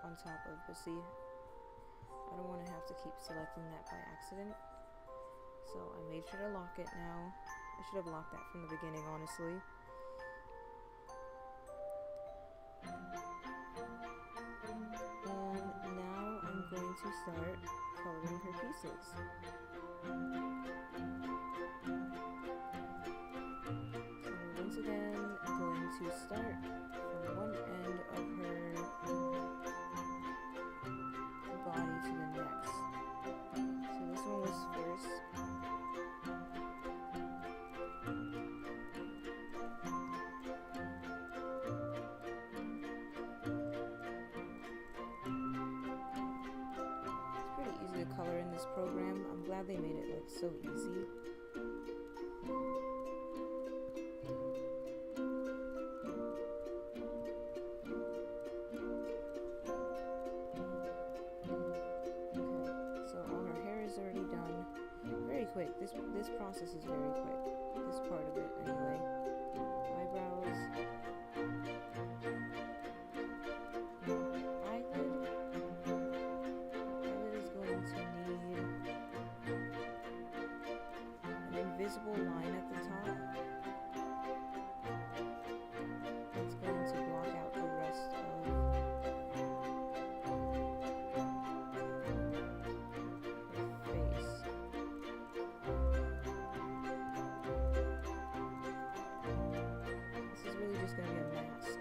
on top of, but see, I don't want to have to keep selecting that by accident, so I made sure to lock it now. I should have locked that from the beginning, honestly. And now I'm going to start coloring her pieces. So once again, I'm going to start from one end of her body to the next. So this one was first. Color in this program. I'm glad they made it like so easy. Okay, so all her hair is already done. Very quick. This process is very quick. This part of it anyway. Eyebrows. Invisible line at the top. It's going to block out the rest of her face. This is really just going to be a mask.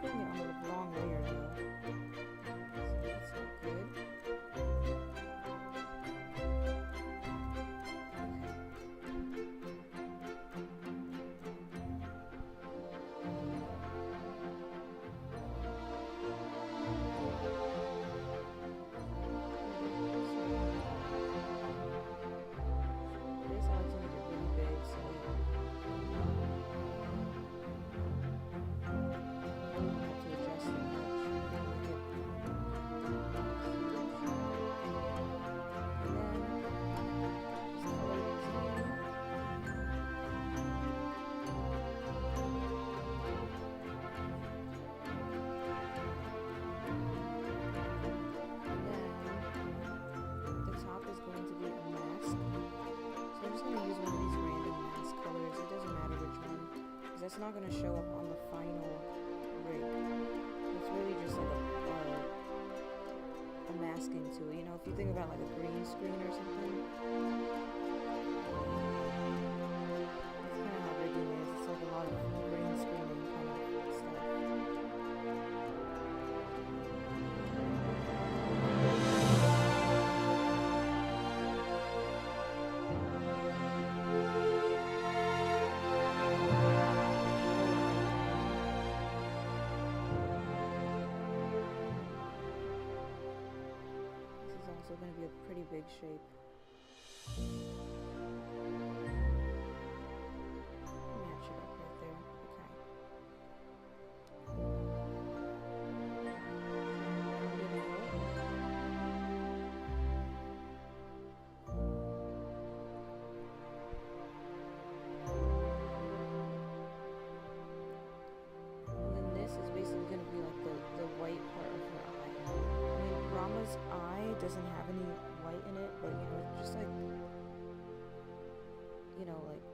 Putting it on the wrong layer though. So that's not good. It's not going to show up on the final rig. It's really just like a masking tool. You know, if you think about like a green screen or something, that's kind of how rigging is. It's like a lot of green screening kind of stuff. Also going to be a pretty big shape. Match it up right there. And then this is basically going to be like the white part of her eye. I mean, Rauma's eye doesn't have any white in it, but you know, just like, you know, like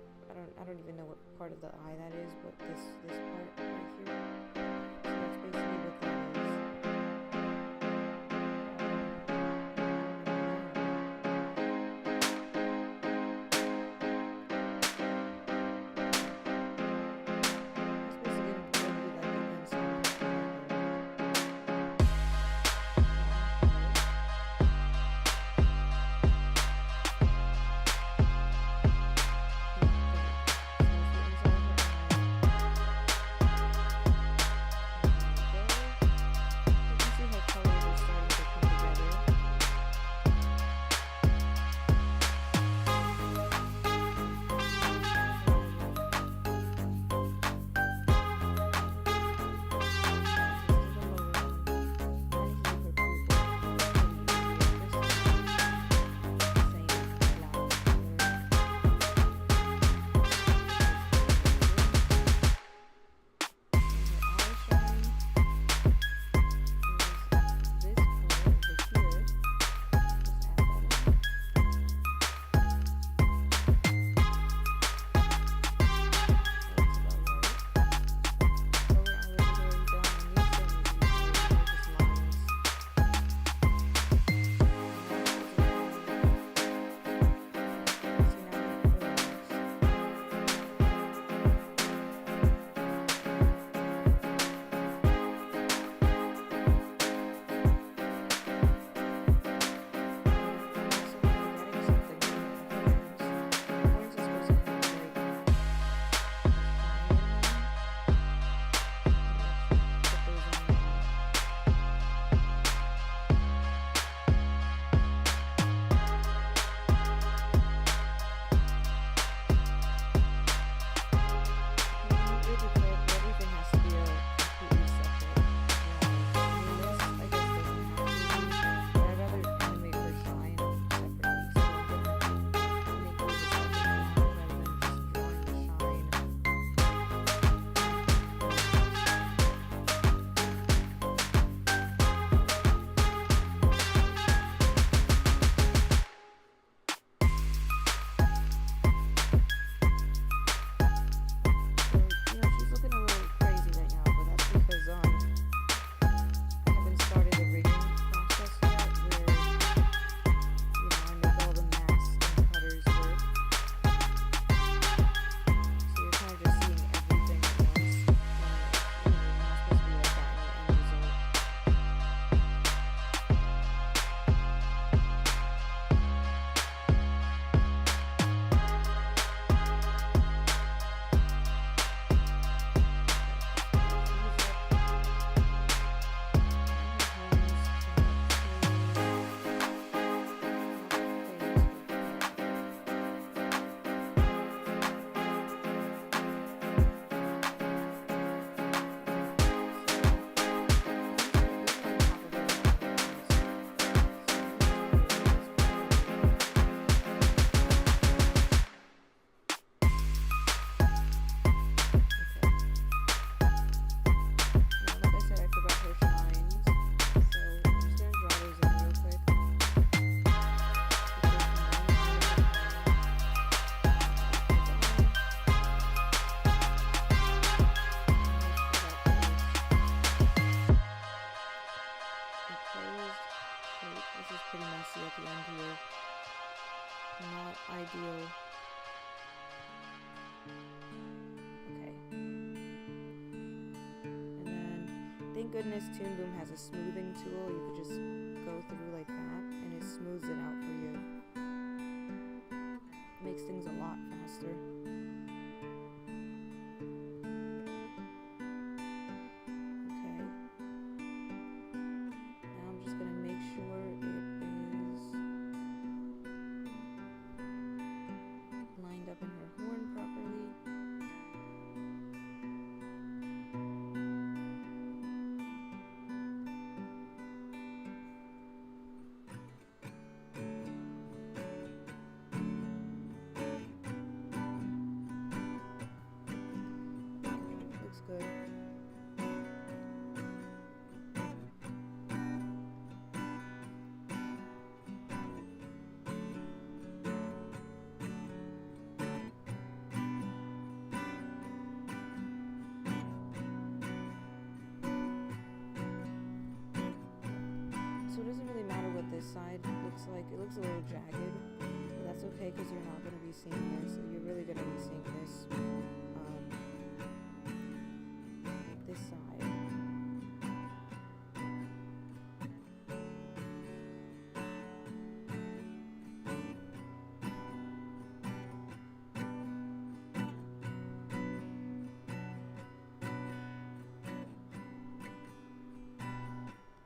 I don't even know what part of the eye that is, but this part right here. So that's basically what that is. Thank goodness Toon Boom has a smoothing tool. You could just go through like that and it smooths it out for you. Makes things a lot faster. Okay. Now I'm just gonna make sure it is lined up in her horn properly. Good. So it doesn't really matter what this side looks like. It looks a little jagged, but that's okay because you're not going to be seeing this. You're really going to be seeing this. This side.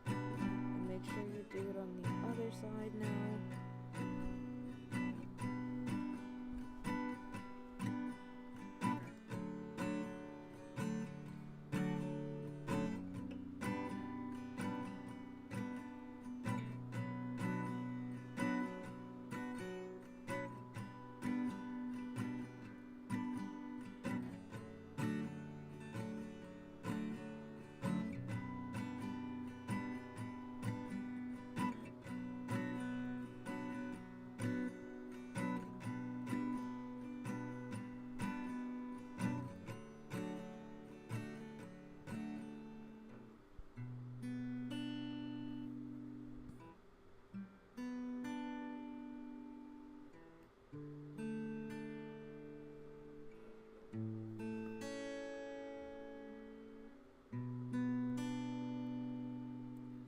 And make sure you do it on the other side now.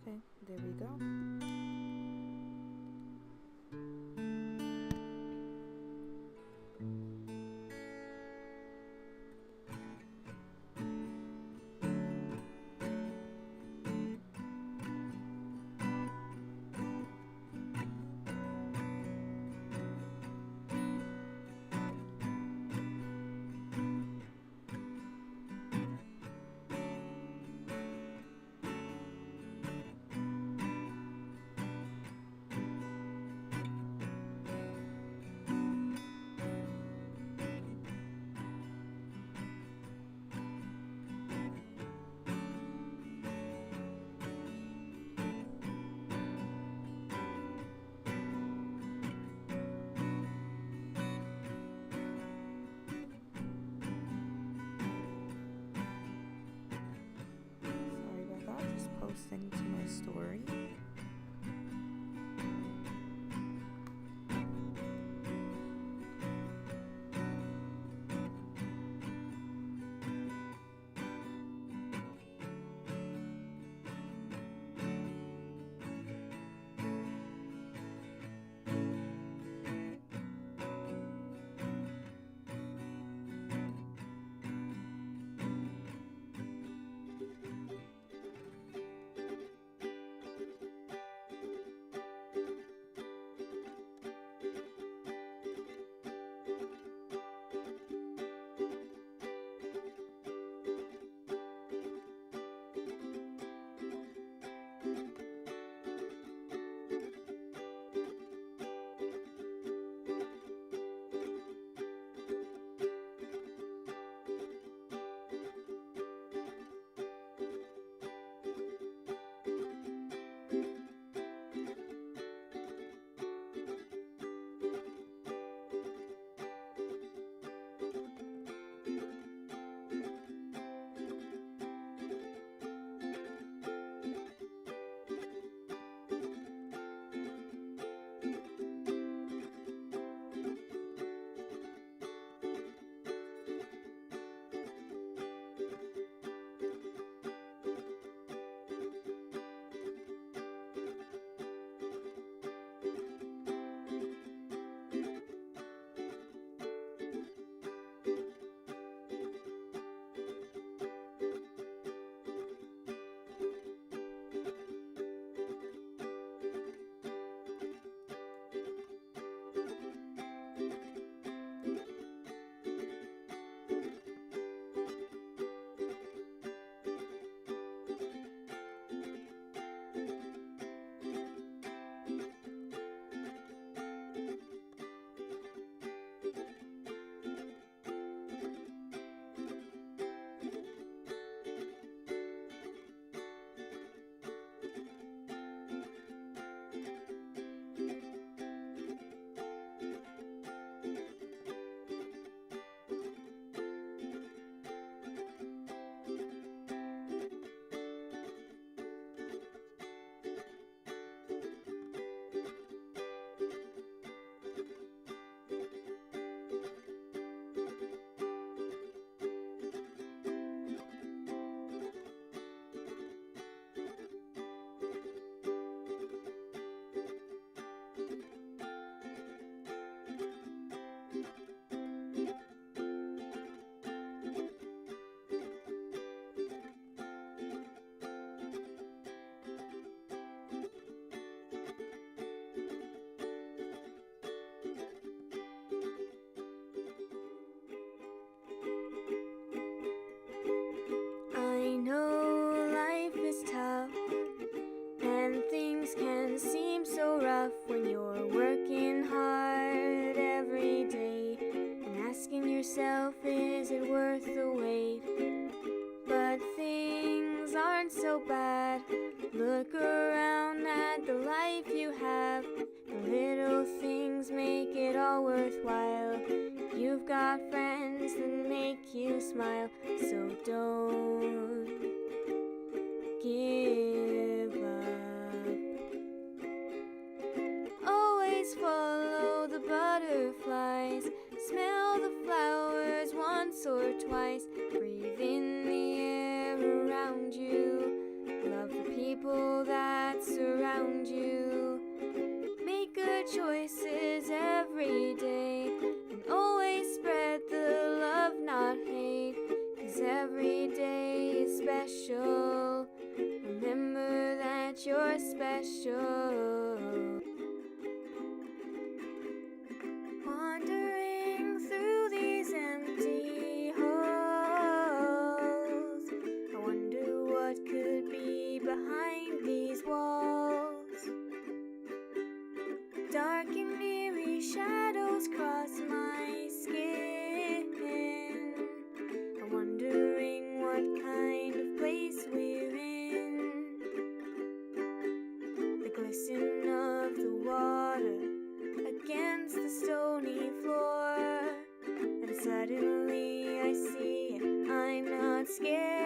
Okay, there we go. Posting to my story. is it worth the wait? But things aren't so bad. Look around at the life you have. The little things make it all worthwhile. You've got friends that make you smile. So don't give up. Always follow the butterflies. Smell the flowers once or twice. Breathe in the air around you. Love the people that surround you. Make good choices every day. And always spread the love, not hate. 'Cause every day is special. Remember that you're special. Wandering through these empty halls, I wonder what could be behind these walls. Dark and eerie shadows cross my skin. I'm wondering what kind of place we're in. The glisten of the water against the stony floor, and suddenly I see I'm not scared.